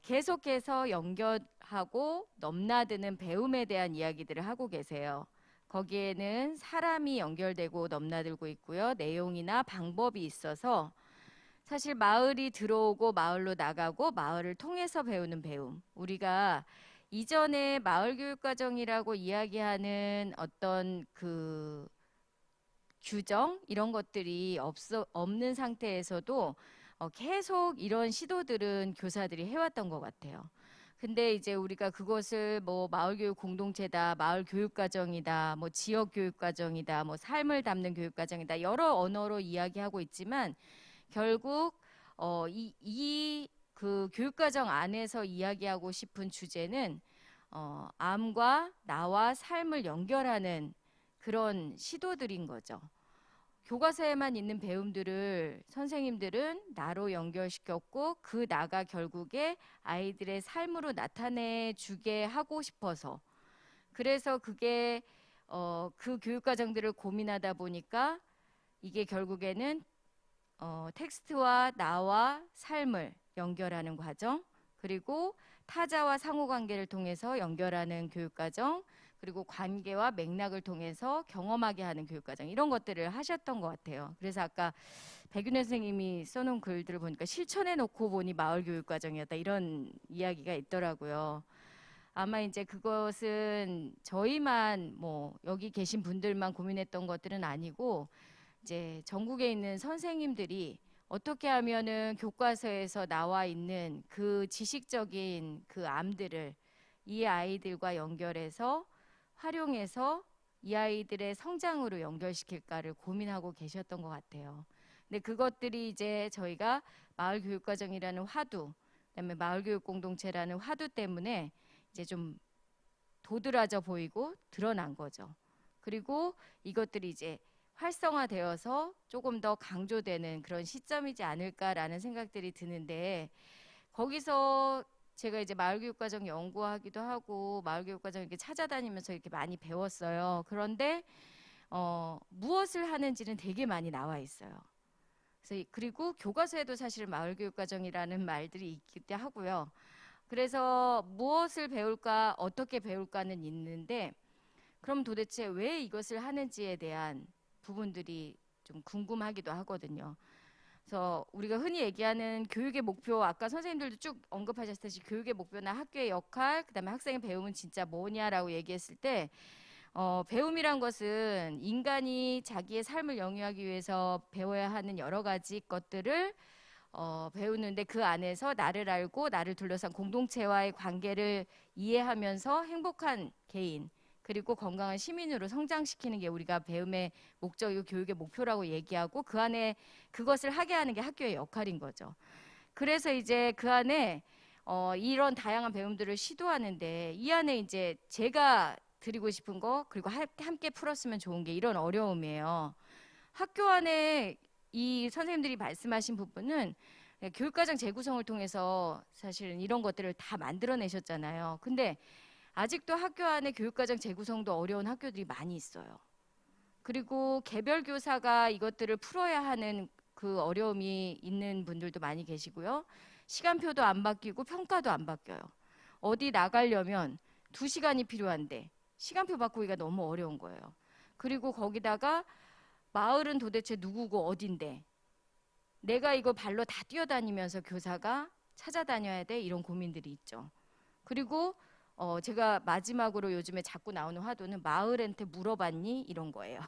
계속해서 연결하고 넘나드는 배움에 대한 이야기들을 하고 계세요. 거기에는 사람이 연결되고 넘나들고 있고요. 내용이나 방법이 있어서 사실 마을이 들어오고 마을로 나가고 마을을 통해서 배우는 배움. 우리가 이전에 마을교육과정이라고 이야기하는 어떤 그 규정 이런 것들이 없는 상태에서도 계속 이런 시도들은 교사들이 해왔던 것 같아요. 근데 이제 우리가 그것을 뭐 마을교육 공동체다, 마을교육과정이다, 뭐 지역교육과정이다, 뭐 삶을 담는 교육과정이다 여러 언어로 이야기하고 있지만 결국 그 교육과정 안에서 이야기하고 싶은 주제는 암과 나와 삶을 연결하는 그런 시도들인 거죠. 교과서에만 있는 배움들을 선생님들은 나로 연결시켰고 그 나가 결국에 아이들의 삶으로 나타내 주게 하고 싶어서 그래서 그게 그 교육과정들을 고민하다 보니까 이게 결국에는 텍스트와 나와 삶을 연결하는 과정 그리고 타자와 상호관계를 통해서 연결하는 교육과정 그리고 관계와 맥락을 통해서 경험하게 하는 교육과정 이런 것들을 하셨던 것 같아요. 그래서 아까 백윤혜 선생님이 써놓은 글들을 보니까 실천해 놓고 보니 마을교육과정이었다 이런 이야기가 있더라고요. 아마 이제 그것은 저희만 뭐 여기 계신 분들만 고민했던 것들은 아니고 이제 전국에 있는 선생님들이 어떻게 하면은 교과서에서 나와 있는 그 지식적인 그 암들을 이 아이들과 연결해서 활용해서 이 아이들의 성장으로 연결시킬까를 고민하고 계셨던 것 같아요. 근데 그것들이 이제 저희가 마을교육과정이라는 화두, 그다음에 마을교육공동체라는 화두 때문에 이제 좀 도드라져 보이고 드러난 거죠. 그리고 이것들이 이제 활성화되어서 조금 더 강조되는 그런 시점이지 않을까라는 생각들이 드는데 거기서 제가 이제 마을교육과정 연구하기도 하고 마을교육과정 이렇게 찾아다니면서 이렇게 많이 배웠어요. 그런데 무엇을 하는지는 되게 많이 나와 있어요. 그래서 그리고 교과서에도 사실 마을교육과정이라는 말들이 있기도 하고요. 그래서 무엇을 배울까, 어떻게 배울까는 있는데 그럼 도대체 왜 이것을 하는지에 대한 부분들이 좀 궁금하기도 하거든요. 그래서 우리가 흔히 얘기하는 교육의 목표, 아까 선생님들도 쭉 언급하셨듯이 교육의 목표나 학교의 역할, 그다음에 학생의 배움은 진짜 뭐냐라고 얘기했을 때 배움이란 것은 인간이 자기의 삶을 영위하기 위해서 배워야 하는 여러 가지 것들을 배우는데 그 안에서 나를 알고 나를 둘러싼 공동체와의 관계를 이해하면서 행복한 개인 그리고 건강한 시민으로 성장시키는 게 우리가 배움의 목적이고 교육의 목표라고 얘기하고 그 안에 그것을 하게 하는 게 학교의 역할인 거죠. 그래서 이제 그 안에 이런 다양한 배움들을 시도하는데 이 안에 이제 제가 드리고 싶은 거 그리고 함께 풀었으면 좋은 게 이런 어려움이에요. 학교 안에 이 선생님들이 말씀하신 부분은 교육과정 재구성을 통해서 사실은 이런 것들을 다 만들어내셨잖아요. 근데 아직도 학교 안에 교육과정 재구성도 어려운 학교들이 많이 있어요. 그리고 개별 교사가 이것들을 풀어야 하는 그 어려움이 있는 분들도 많이 계시고요. 시간표도 안 바뀌고 평가도 안 바뀌어요. 어디 나가려면 2시간이 필요한데 시간표 바꾸기가 너무 어려운 거예요. 그리고 거기다가 마을은 도대체 누구고 어딘데 내가 이거 발로 다 뛰어다니면서 교사가 찾아다녀야 돼 이런 고민들이 있죠. 그리고 제가 마지막으로 요즘에 자꾸 나오는 화두는 마을한테 물어봤니? 이런 거예요.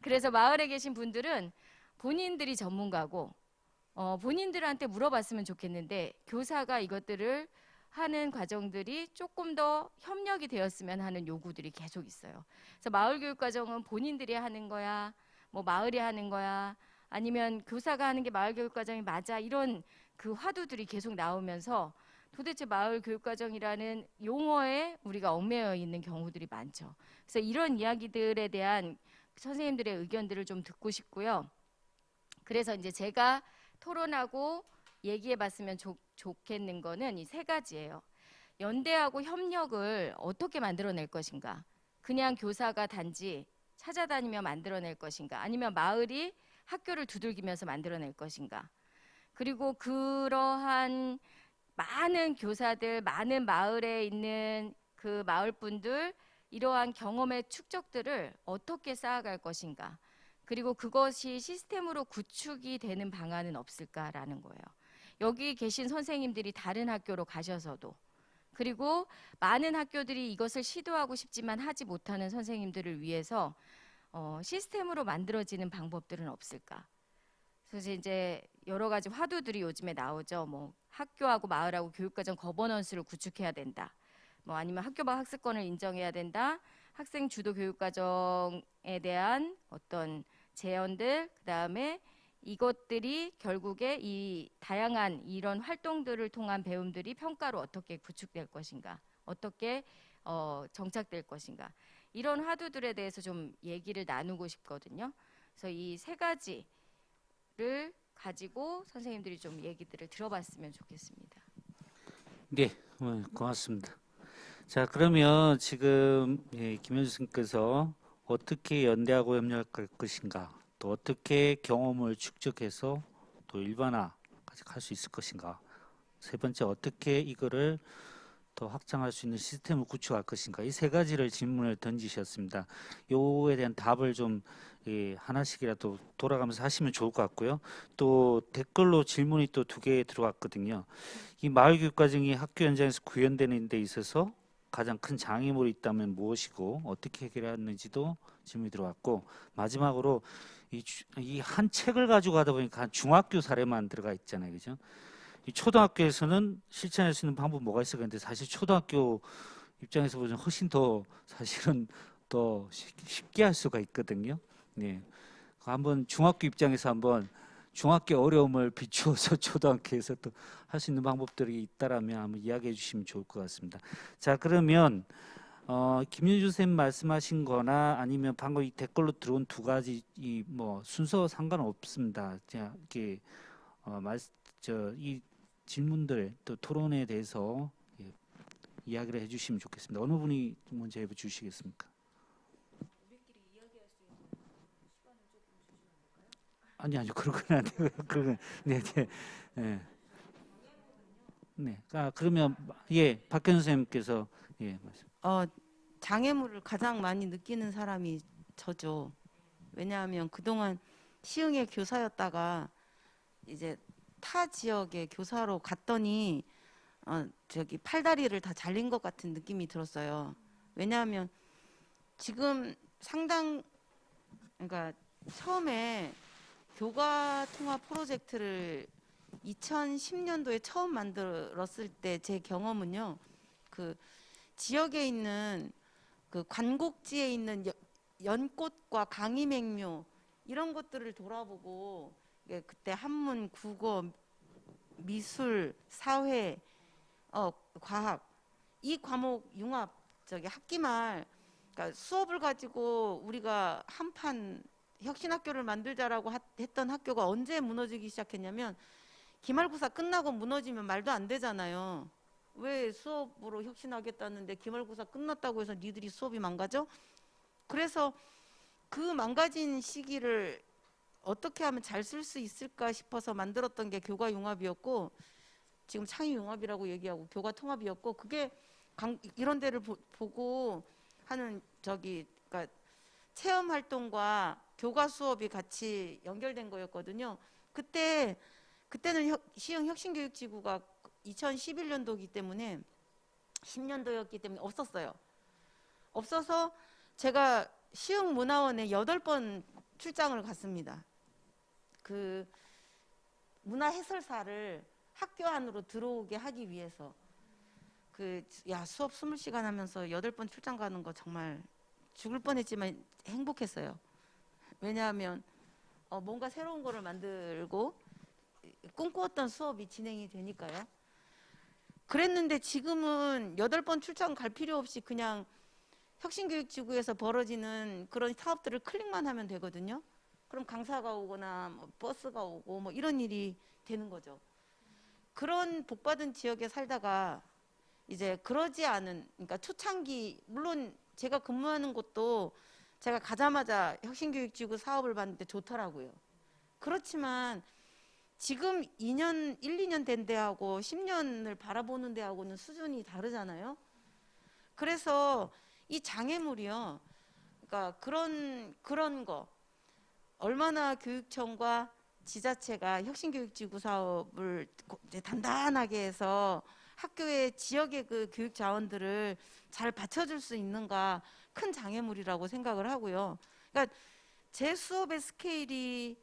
그래서 마을에 계신 분들은 본인들이 전문가고 본인들한테 물어봤으면 좋겠는데 교사가 이것들을 하는 과정들이 조금 더 협력이 되었으면 하는 요구들이 계속 있어요. 그래서 마을 교육 과정은 본인들이 하는 거야, 뭐 마을이 하는 거야, 아니면 교사가 하는 게 마을 교육 과정이 맞아 이런 그 화두들이 계속 나오면서 도대체 마을 교육 과정이라는 용어에 우리가 얽매여 있는 경우들이 많죠. 그래서 이런 이야기들에 대한 선생님들의 의견들을 좀 듣고 싶고요. 그래서 이제 제가 토론하고 얘기해 봤으면 좋겠는 거는 이 3가지예요. 연대하고 협력을 어떻게 만들어낼 것인가? 그냥 교사가 단지 찾아다니며 만들어낼 것인가? 아니면 마을이 학교를 두들기면서 만들어낼 것인가? 그리고 그러한 많은 교사들, 많은 마을에 있는 그 마을 분들 이러한 경험의 축적들을 어떻게 쌓아갈 것인가? 그리고 그것이 시스템으로 구축이 되는 방안은 없을까라는 거예요. 여기 계신 선생님들이 다른 학교로 가셔서도 그리고 많은 학교들이 이것을 시도하고 싶지만 하지 못하는 선생님들을 위해서 시스템으로 만들어지는 방법들은 없을까? 그래서 이제 여러 가지 화두들이 요즘에 나오죠. 뭐 학교하고 마을하고 교육과정 거버넌스를 구축해야 된다. 뭐 아니면 학교방 학습권을 인정해야 된다. 학생 주도 교육과정에 대한 어떤 제언들, 그다음에 이것들이 결국에 이 다양한 이런 활동들을 통한 배움들이 평가로 어떻게 구축될 것인가, 어떻게 정착될 것인가 이런 화두들에 대해서 좀 얘기를 나누고 싶거든요. 그래서 이 3가지를 가지고 선생님들이 좀 얘기들을 들어봤으면 좋겠습니다. 네, 고맙습니다. 자, 그러면 지금 김현주 선생님께서 어떻게 연대하고 협력할 것인가, 또 어떻게 경험을 축적해서 또 일반화까지 갈 수 있을 것인가, 3번째 어떻게 이거를 더 확장할 수 있는 시스템을 구축할 것인가, 이 3가지를 질문을 던지셨습니다. 요에 대한 답을 좀 하나씩이라도 돌아가면서 하시면 좋을 것 같고요. 또 댓글로 질문이 또 2개 들어왔거든요. 이 마을교육과정이 학교 현장에서 구현되는 데 있어서 가장 큰 장애물이 있다면 무엇이고 어떻게 해결했는지도 질문이 들어왔고, 마지막으로 이 한 책을 가지고 가다 보니까 중학교 사례만 들어가 있잖아요, 그죠? 이 초등학교에서는 실천할 수 있는 방법 뭐가 있을까 했는데 사실 초등학교 입장에서 보면 훨씬 더 사실은 더 쉽게 할 수가 있거든요. 네, 한번 중학교 입장에서 한번 중학교 어려움을 비추어서 초등학교에서 또 할 수 있는 방법들이 있다라면 한번 이야기해 주시면 좋을 것 같습니다. 자, 그러면 김윤주 선생님 말씀하신 거나 아니면 방금 이 댓글로 들어온 2가지 이 뭐 순서 상관없습니다. 제가 이렇게 이 질문들 또 토론에 대해서 이야기를 해주시면 좋겠습니다. 어느 분이 먼저 해주시겠습니까? 아니요, 그런 건 안 돼요. 그런 네. 그러면 박현 선생님께서 말씀. 장애물을 가장 많이 느끼는 사람이 저죠. 왜냐하면 그동안 시흥의 교사였다가 이제 타 지역의 교사로 갔더니 저기 팔다리를 다 잘린 것 같은 느낌이 들었어요. 왜냐하면 지금 그러니까 처음에 교과 통합 프로젝트를 2010년도에 처음 만들었을 때 제 경험은요, 그 지역에 있는 그 관곡지에 있는 연꽃과 강이맹묘 이런 것들을 돌아보고 그때 한문, 국어, 미술, 사회 과학 이 과목 융합 학기말 그러니까 수업을 가지고 우리가 한판 혁신학교를 만들자라고 했던 학교가 언제 무너지기 시작했냐면 기말고사 끝나고 무너지면 말도 안 되잖아요. 왜 수업으로 혁신하겠다는데 기말고사 끝났다고 해서 니들이 수업이 망가져? 그래서 그 망가진 시기를 어떻게 하면 잘 쓸 수 있을까 싶어서 만들었던 게 교과융합이었고 지금 창의융합이라고 얘기하고 교과통합이었고 그게 이런 데를 보고 하는 그러니까 체험활동과 교과 수업이 같이 연결된 거였거든요. 그때는 시흥혁신교육지구가 2011년도이기 때문에 10년도였기 때문에 없었어요. 없어서 제가 시흥문화원에 8번 출장을 갔습니다. 그 문화해설사를 학교 안으로 들어오게 하기 위해서 수업 20시간 하면서 8번 출장 가는 거 정말 죽을 뻔했지만 행복했어요. 왜냐하면 뭔가 새로운 거를 만들고 꿈꾸었던 수업이 진행이 되니까요. 그랬는데 지금은 8번 출장 갈 필요 없이 그냥 혁신교육지구에서 벌어지는 그런 사업들을 클릭만 하면 되거든요. 그럼 강사가 오거나 뭐 버스가 오고 뭐 이런 일이 되는 거죠. 그런 복받은 지역에 살다가 이제 그러지 않은 그러니까 초창기 물론 제가 근무하는 곳도 제가 가자마자 혁신교육지구 사업을 봤는데 좋더라고요. 그렇지만 지금 1, 2년 된 데하고 10년을 바라보는 데하고는 수준이 다르잖아요. 그래서 이 장애물이요. 그러니까 그런 거 얼마나 교육청과 지자체가 혁신교육지구 사업을 단단하게 해서 학교의 지역의 그 교육 자원들을 잘 받쳐줄 수 있는가 큰 장애물이라고 생각을 하고요. 그러니까 제 수업의 스케일이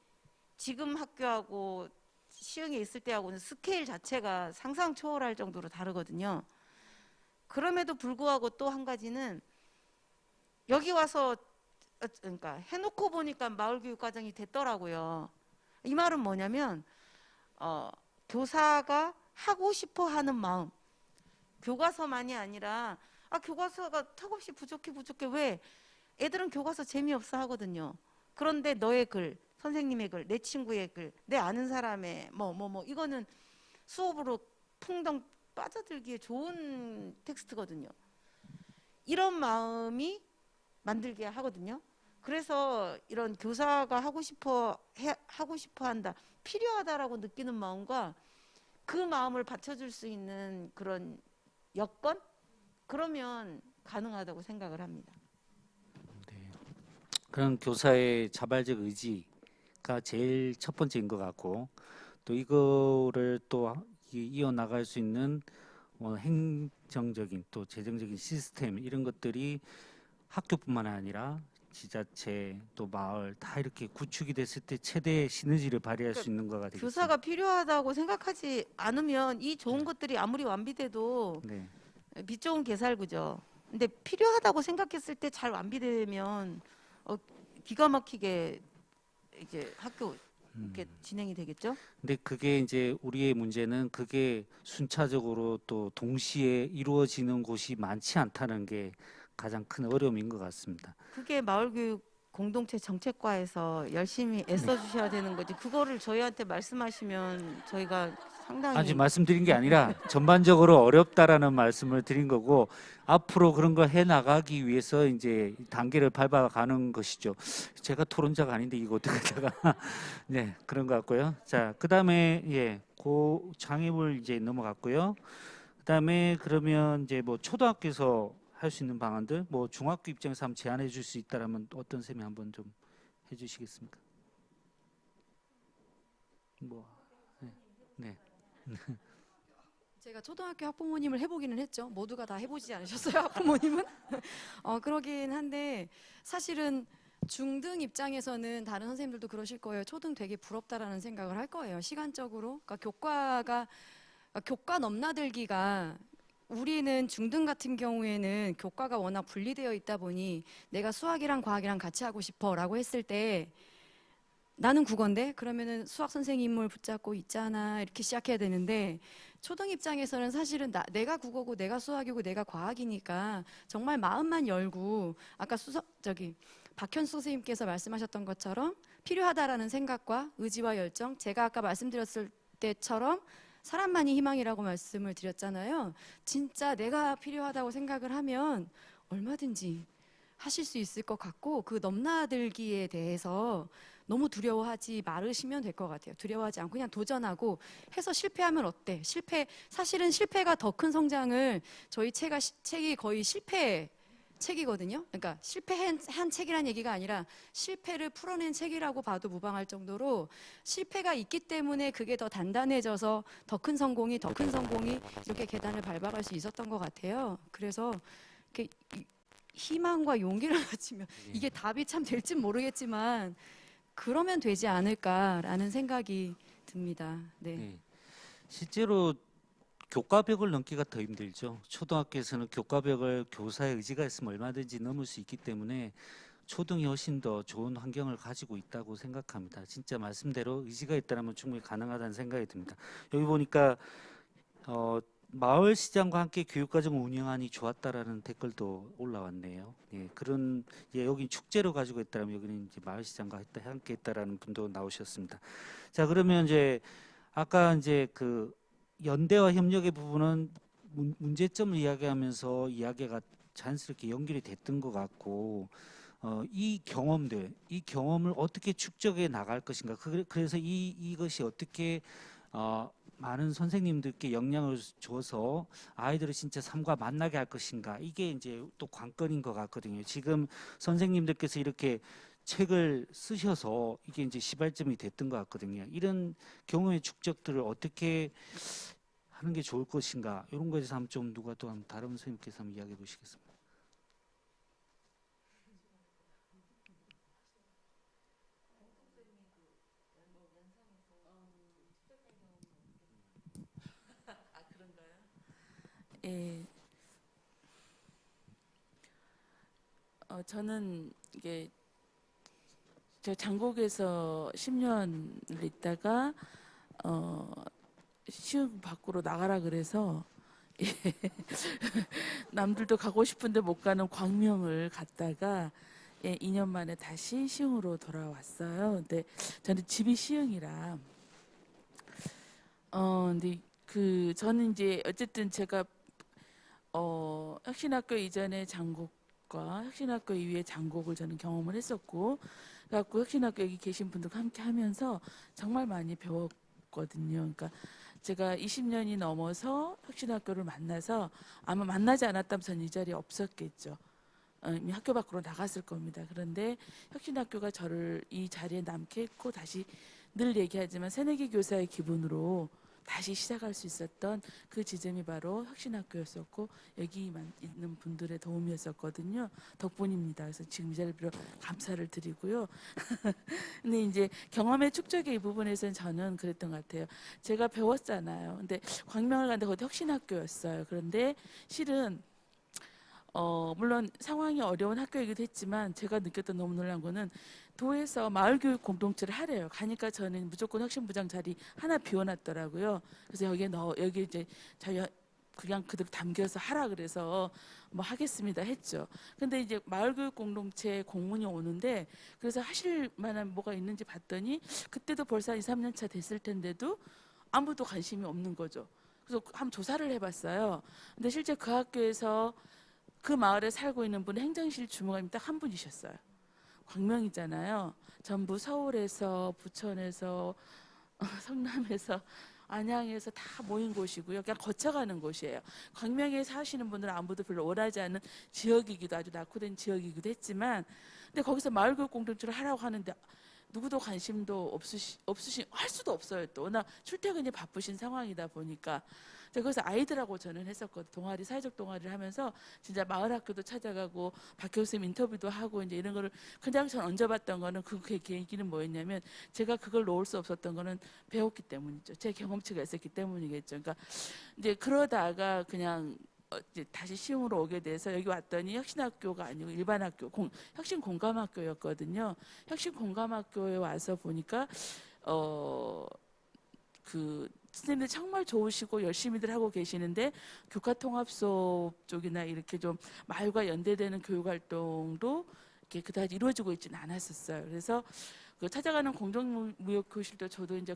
지금 학교하고 시흥에 있을 때하고는 스케일 자체가 상상 초월할 정도로 다르거든요. 그럼에도 불구하고 또 한 가지는 여기 와서 그러니까 해놓고 보니까 마을교육과정이 됐더라고요. 이 말은 뭐냐면 교사가 하고 싶어 하는 마음 교과서만이 아니라 교과서가 턱없이 부족해 왜? 애들은 교과서 재미없어 하거든요. 그런데 너의 글, 선생님의 글, 내 친구의 글, 내 아는 사람의 이거는 수업으로 풍덩 빠져들기에 좋은 텍스트거든요. 이런 마음이 만들게 하거든요. 그래서 이런 교사가 하고 싶어 한다, 필요하다라고 느끼는 마음과 그 마음을 받쳐줄 수 있는 그런 여건? 그러면 가능하다고 생각을 합니다. 네. 그런 교사의 자발적 의지가 제일 첫 번째인 것 같고 또 이거를 또 이어나갈 수 있는 행정적인 또 재정적인 시스템 이런 것들이 학교뿐만 아니라 지자체 또 마을 다 이렇게 구축이 됐을 때 최대의 시너지를 발휘할 수 있는 거가 되겠습니다. 교사가 필요하다고 생각하지 않으면 이 좋은 것들이 아무리 완비돼도 네. 빛 좋은 개살구죠. 근데 필요하다고 생각했을 때 잘 완비되면 기가 막히게 이제 학교 이렇게 진행이 되겠죠. 근데 그게 이제 우리의 문제는 그게 순차적으로 또 동시에 이루어지는 곳이 많지 않다는 게 가장 큰 어려움인 것 같습니다. 그게 마을교육 공동체 정책과에서 열심히 애써주셔야 되는 거지. 그거를 저희한테 말씀하시면 저희가 상당히 아직 말씀드린 게 아니라 전반적으로 어렵다라는 말씀을 드린 거고 앞으로 그런 걸 해 나가기 위해서 이제 단계를 밟아가는 것이죠. 제가 토론자가 아닌데 이거 어떡하다가 네 그런 것 같고요. 자 그다음에 고 장애물 이제 넘어갔고요. 그다음에 그러면 이제 뭐 초등학교에서 할 수 있는 방안들, 뭐 중학교 입장에서 한번 제안해 줄 수 있다라면 어떤 셈이 한번 좀 해주시겠습니까? 네. 제가 초등학교 학부모님을 해보기는 했죠. 모두가 다 해보지 않으셨어요, 학부모님은? 그러긴 한데 사실은 중등 입장에서는 다른 선생님들도 그러실 거예요. 초등 되게 부럽다라는 생각을 할 거예요. 시간적으로. 그러니까 교과 넘나들기가 우리는 중등 같은 경우에는 교과가 워낙 분리되어 있다 보니 내가 수학이랑 과학이랑 같이 하고 싶어라고 했을 때 나는 국어인데 그러면은 수학 선생님을 붙잡고 있잖아 이렇게 시작해야 되는데 초등 입장에서는 사실은 내가 국어고 내가 수학이고 내가 과학이니까 정말 마음만 열고 아까 박현수 선생님께서 말씀하셨던 것처럼 필요하다라는 생각과 의지와 열정, 제가 아까 말씀드렸을 때처럼 사람만이 희망이라고 말씀을 드렸잖아요. 진짜 내가 필요하다고 생각을 하면 얼마든지 하실 수 있을 것 같고, 그 넘나들기에 대해서 너무 두려워하지 말으시면 될 것 같아요. 두려워하지 않고 그냥 도전하고 해서 실패하면 어때? 사실은 실패가 더 큰 성장을, 저희 책이 거의 실패 책이거든요. 그러니까 실패한 책이란 얘기가 아니라 실패를 풀어낸 책이라고 봐도 무방할 정도로 실패가 있기 때문에 그게 더 단단해져서 더 큰 성공이 이렇게 계단을 밟아갈 수 있었던 것 같아요. 그래서 이렇게 희망과 용기를 가지면 이게 답이 참 될진 모르겠지만 그러면 되지 않을까라는 생각이 듭니다. 네. 네. 실제로 교과벽을 넘기가 더 힘들죠. 초등학교에서는 교과벽을 교사의 의지가 있으면 얼마든지 넘을 수 있기 때문에 초등이 훨씬 더 좋은 환경을 가지고 있다고 생각합니다. 진짜 말씀대로 의지가 있다면 충분히 가능하다는 생각이 듭니다. 여기 보니까 마을 시장과 함께 교육과정을 운영하니 좋았다라는 댓글도 올라왔네요. 예, 그런 여기 축제로 가지고 있다면 여기는 이제 마을 시장과 함께 있다라는 분도 나오셨습니다. 자, 그러면 이제 아까 이제 그 연대와 협력의 부분은 문제점을 이야기하면서 이야기가 자연스럽게 연결이 됐던 것 같고, 이 경험을 어떻게 축적해 나갈 것인가, 그래서 이것이 어떻게 많은 선생님들께 영향을 줘서 아이들을 진짜 삶과 만나게 할 것인가, 이게 이제 또 관건인 것 같거든요. 지금 선생님들께서 이렇게 책을 쓰셔서 이게 이제 시발점이 됐던 것 같거든요. 이런 경우의 축적들을 어떻게 하는 게 좋을 것인가, 이런 거에 대해서 한번 좀 누가 또 다른 선생님께서 한번 이야기해 보시겠습니다. 예. 저는 이게 저 장곡에서 10년을 있다가 시흥 밖으로 나가라 그래서 예. 남들도 가고 싶은데 못 가는 광명을 갔다가 2년 만에 다시 시흥으로 돌아왔어요. 근데 저는 집이 시흥이라 근데 저는 이제 어쨌든 제가 혁신학교 이전의 장곡과 혁신학교 이후의 장곡을 저는 경험을 했었고, 그래갖고 혁신학교 여기 계신 분들과 함께 하면서 정말 많이 배웠거든요. 그러니까 제가 20년이 넘어서 혁신학교를 만나서 아마 만나지 않았다면 저는 이 자리에 없었겠죠. 이미 학교 밖으로 나갔을 겁니다. 그런데 혁신학교가 저를 이 자리에 남게 했고, 다시 늘 얘기하지만 새내기 교사의 기분으로 다시 시작할 수 있었던 그 지점이 바로 혁신학교였었고, 여기만 있는 분들의 도움이었었거든요. 덕분입니다. 그래서 지금 이 자리를 빌어 감사를 드리고요. 근데 이제 경험의 축적의 이 부분에서는 저는 그랬던 것 같아요. 제가 배웠잖아요. 근데 광명을 갔는데 거기 혁신학교였어요. 그런데 실은 물론 상황이 어려운 학교이기도 했지만 제가 느꼈던 너무 놀란 거는 도에서 마을교육 공동체를 하래요. 가니까 저는 무조건 혁신부장 자리 하나 비워놨더라고요. 그래서 여기 이제 저희 그냥 그대로 담겨서 하라 그래서 뭐 하겠습니다 했죠. 근데 이제 마을교육 공동체 공문이 오는데, 그래서 하실 만한 뭐가 있는지 봤더니 그때도 벌써 2, 3년 차 됐을 텐데도 아무도 관심이 없는 거죠. 그래서 한번 조사를 해봤어요. 근데 실제 그 학교에서 그 마을에 살고 있는 분은 행정실 주무관님 딱 한 분이셨어요. 광명이잖아요. 전부 서울에서, 부천에서, 성남에서, 안양에서 다 모인 곳이고요. 그냥 거쳐가는 곳이에요. 광명에 사시는 분들은 아무도 별로 원하지 않는 지역이기도, 아주 낙후된 지역이기도 했지만, 근데 거기서 마을교육 공동체를 하라고 하는데 누구도 관심도 할 수도 없어요. 또 워낙 출퇴근이 바쁘신 상황이다 보니까. 그래서 아이들하고 저는 했었거든요. 사회적 동아리를 하면서 진짜 마을 학교도 찾아가고 박 교수님 인터뷰도 하고 이제 이런 거를 그냥 전 얹어봤던 거는 그 계기는 뭐였냐면, 제가 그걸 놓을 수 없었던 거는 배웠기 때문이죠. 제 경험치가 있었기 때문이겠죠. 그러니까 이제 그러다가 그냥 이제 다시 시흥으로 오게 돼서 여기 왔더니 혁신학교가 아니고 일반 학교, 혁신공감학교였거든요. 혁신공감학교에 와서 보니까 선생님들 정말 좋으시고 열심히들 하고 계시는데 교과통합 수업 쪽이나 이렇게 좀 마을과 연대되는 교육활동도 이렇게 그다지 이루어지고 있지는 않았었어요. 그래서 그 찾아가는 공정무역교실도 저도 이제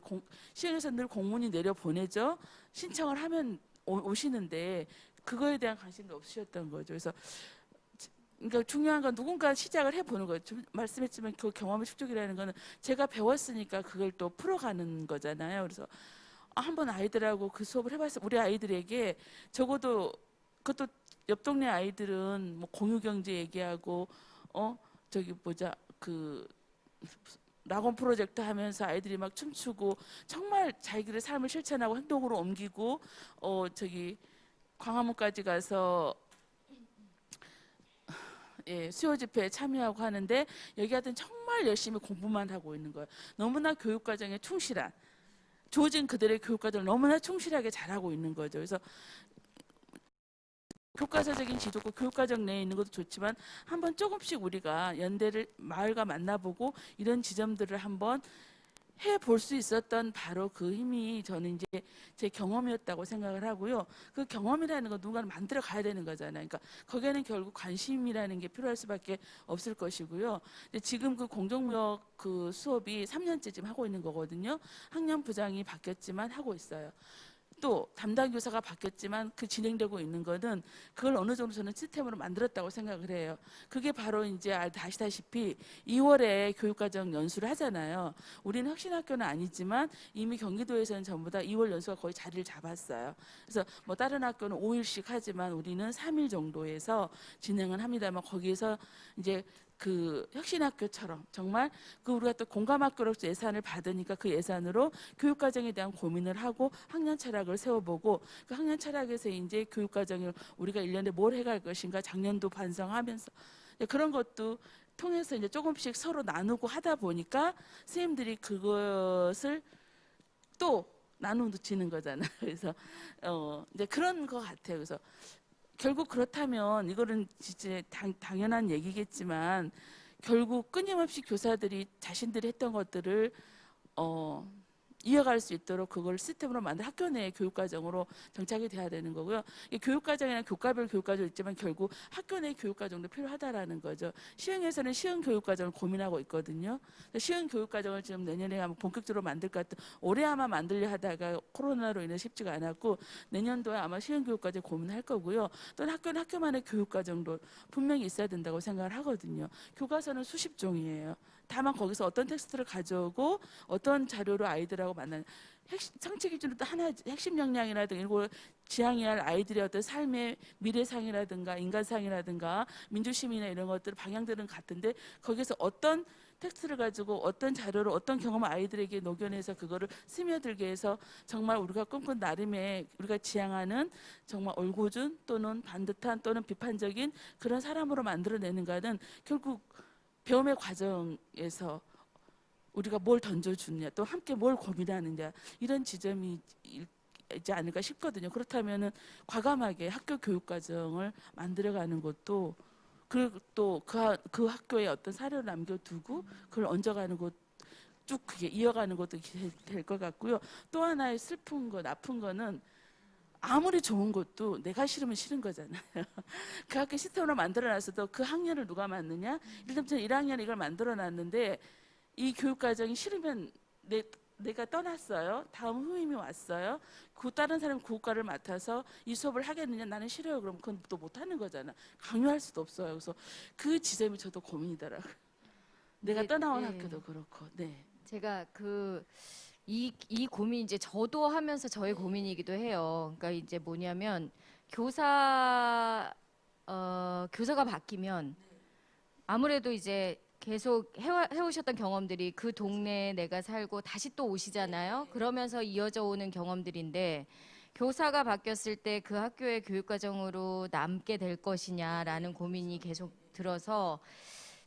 시흥에서 늘 공문이 내려 보내죠. 신청을 하면 오시는데 그거에 대한 관심도 없으셨던 거죠. 그래서 그러니까 중요한 건 누군가 시작을 해보는 거예요. 좀 말씀했지만 그 경험의 축적이라는 거는 제가 배웠으니까 그걸 또 풀어가는 거잖아요. 그래서 한번 아이들하고 그 수업을 해봤어요. 우리 아이들에게 적어도 그것도 옆 동네 아이들은 뭐 공유경제 얘기하고 저기 뭐자 그 락원 프로젝트 하면서 아이들이 막 춤추고 정말 자기들의 삶을 실천하고 행동으로 옮기고 저기 광화문까지 가서 수요 집회에 참여하고 하는데 여기 하여튼 정말 열심히 공부만 하고 있는 거예요. 너무나 교육과정에 충실한 주어진 그들의 교육과정을 너무나 충실하게 잘하고 있는 거죠. 그래서 교과서적인 지도고 교육과정 내에 있는 것도 좋지만 한번 조금씩 우리가 연대를 마을과 만나보고 이런 지점들을 한번 해볼 수 있었던 바로 그 힘이 저는 이제 제 경험이었다고 생각을 하고요. 그 경험이라는 건 누군가를 만들어 가야 되는 거잖아요. 그러니까 거기에는 결국 관심이라는 게 필요할 수밖에 없을 것이고요. 지금 그 공정무역 그 수업이 3년째 지금 하고 있는 거거든요. 학년 부장이 바뀌었지만 하고 있어요. 또 담당 교사가 바뀌었지만 그 진행되고 있는 거는 그걸 어느 정도 저는 시스템으로 만들었다고 생각을 해요. 그게 바로 이제 아시다시피 2월에 교육과정 연수를 하잖아요. 우리는 혁신학교는 아니지만 이미 경기도에서는 전부 다 2월 연수가 거의 자리를 잡았어요. 그래서 뭐 다른 학교는 5일씩 하지만 우리는 3일 정도에서 진행을 합니다만 거기에서 이제 그 혁신학교처럼 정말 그 우리가 또 공감학교로서 예산을 받으니까 그 예산으로 교육과정에 대한 고민을 하고 학년 철학을 세워보고 그 학년 철학에서 이제 교육과정을 우리가 1년에 뭘 해갈 것인가 작년도 반성하면서 그런 것도 통해서 이제 조금씩 서로 나누고 하다 보니까 선생님들이 그것을 또 나누지는 거잖아요. 그래서 이제 그런 것 같아요. 그래서 결국 그렇다면 이거는 진짜 당연한 얘기겠지만 결국 끊임없이 교사들이 자신들이 했던 것들을 이어갈 수 있도록 그걸 시스템으로 만든 학교 내 교육과정으로 정착이 돼야 되는 거고요. 이 교육과정이나 교과별 교육과정이 있지만 결국 학교 내 교육과정도 필요하다라는 거죠. 시흥에서는 시흥 교육과정을 고민하고 있거든요. 시흥 교육과정을 지금 내년에 아마 본격적으로 만들 것 같은 올해 아마 만들려 하다가 코로나로 인해 쉽지가 않았고 내년도에 아마 시흥 교육과정 고민할 거고요. 또는 학교는 학교만의 교육과정도 분명히 있어야 된다고 생각을 하거든요. 교과서는 수십 종이에요. 다만 거기서 어떤 텍스트를 가져오고 어떤 자료로 아이들하고 만나는 성취 기준으로 또 하나 핵심 역량이라든가 이걸 지향해야 할 아이들의 어떤 삶의 미래상이라든가 인간상이라든가 민주시민이나 이런 것들 방향들은 같은데 거기서 어떤 텍스트를 가지고 어떤 자료를 어떤 경험을 아이들에게 녹여내서 그거를 스며들게 해서 정말 우리가 꿈꾼 나름의 우리가 지향하는 정말 올곧은 또는 반듯한 또는 비판적인 그런 사람으로 만들어내는가는 결국 배움의 과정에서 우리가 뭘 던져주느냐 또 함께 뭘 고민하느냐 이런 지점이 있지 않을까 싶거든요. 그렇다면은 과감하게 학교 교육과정을 만들어가는 것도 그리고 또 그 학교에 어떤 사료를 남겨두고 그걸 얹어가는 것 쭉 그게 이어가는 것도 될 것 같고요. 또 하나의 슬픈 거 나쁜 거는 아무리 좋은 것도 내가 싫으면 싫은 거잖아요. 그 학교 시스템으로 만들어놨어도 그 학년을 누가 맡느냐? 일단 저는 1학년 이걸 만들어놨는데 이 교육과정이 싫으면 내가 떠났어요. 다음 후임이 왔어요. 그 다른 사람이 교육과를 맡아서 이 수업을 하겠느냐? 나는 싫어요. 그럼 그건 또 못하는 거잖아. 강요할 수도 없어요. 그래서 그 지점이 저도 고민이더라고요. 내가 네, 떠나온 네. 학교도 그렇고. 네. 제가 이 고민 이제 저도 하면서 저의 고민이기도 해요. 그러니까 이제 뭐냐면 교사가 바뀌면 아무래도 이제 계속 해오셨던 경험들이 그 동네에 내가 살고 다시 또 오시잖아요. 그러면서 이어져 오는 경험들인데 교사가 바뀌었을 때 그 학교의 교육과정으로 남게 될 것이냐라는 고민이 계속 들어서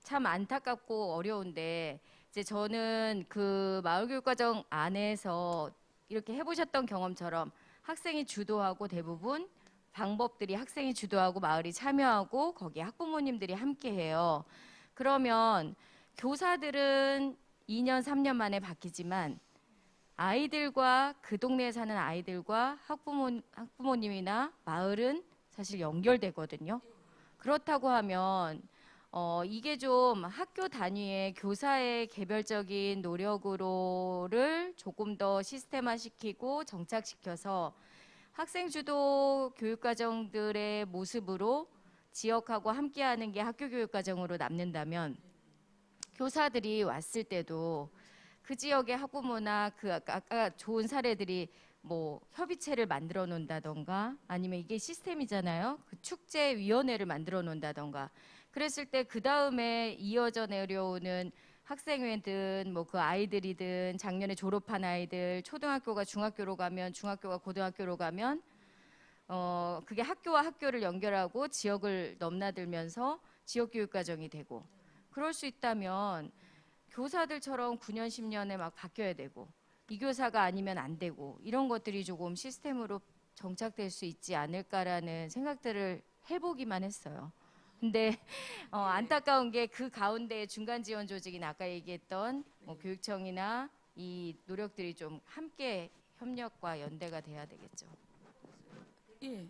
참 안타깝고 어려운데 이제 저는 그 마을교육과정 안에서 이렇게 해보셨던 경험처럼 학생이 주도하고 대부분 방법들이 학생이 주도하고 마을이 참여하고 거기에 학부모님들이 함께해요. 그러면 교사들은 2년, 3년 만에 바뀌지만 아이들과 그 동네에 사는 아이들과 학부모님이나 마을은 사실 연결되거든요. 그렇다고 하면 이게 좀 학교 단위의 교사의 개별적인 노력으로를 조금 더 시스템화시키고 정착시켜서 학생 주도 교육과정들의 모습으로 지역하고 함께하는 게 학교 교육과정으로 남는다면 교사들이 왔을 때도 그 지역의 학부모나 그 아까 좋은 사례들이 뭐 협의체를 만들어 놓는다던가 아니면 이게 시스템이잖아요. 그 축제위원회를 만들어 놓는다던가 그랬을 때 그 다음에 이어져 내려오는 학생회든 뭐 그 아이들이든 작년에 졸업한 아이들 초등학교가 중학교로 가면 중학교가 고등학교로 가면 그게 학교와 학교를 연결하고 지역을 넘나들면서 지역 교육 과정이 되고 그럴 수 있다면 교사들처럼 9년 10년에 막 바뀌어야 되고 이 교사가 아니면 안 되고 이런 것들이 조금 시스템으로 정착될 수 있지 않을까라는 생각들을 해보기만 했어요. 근데 안타까운 게 그 가운데 중간 지원 조직이나 아까 얘기했던 뭐 교육청이나 이 노력들이 좀 함께 협력과 연대가 돼야 되겠죠. 예.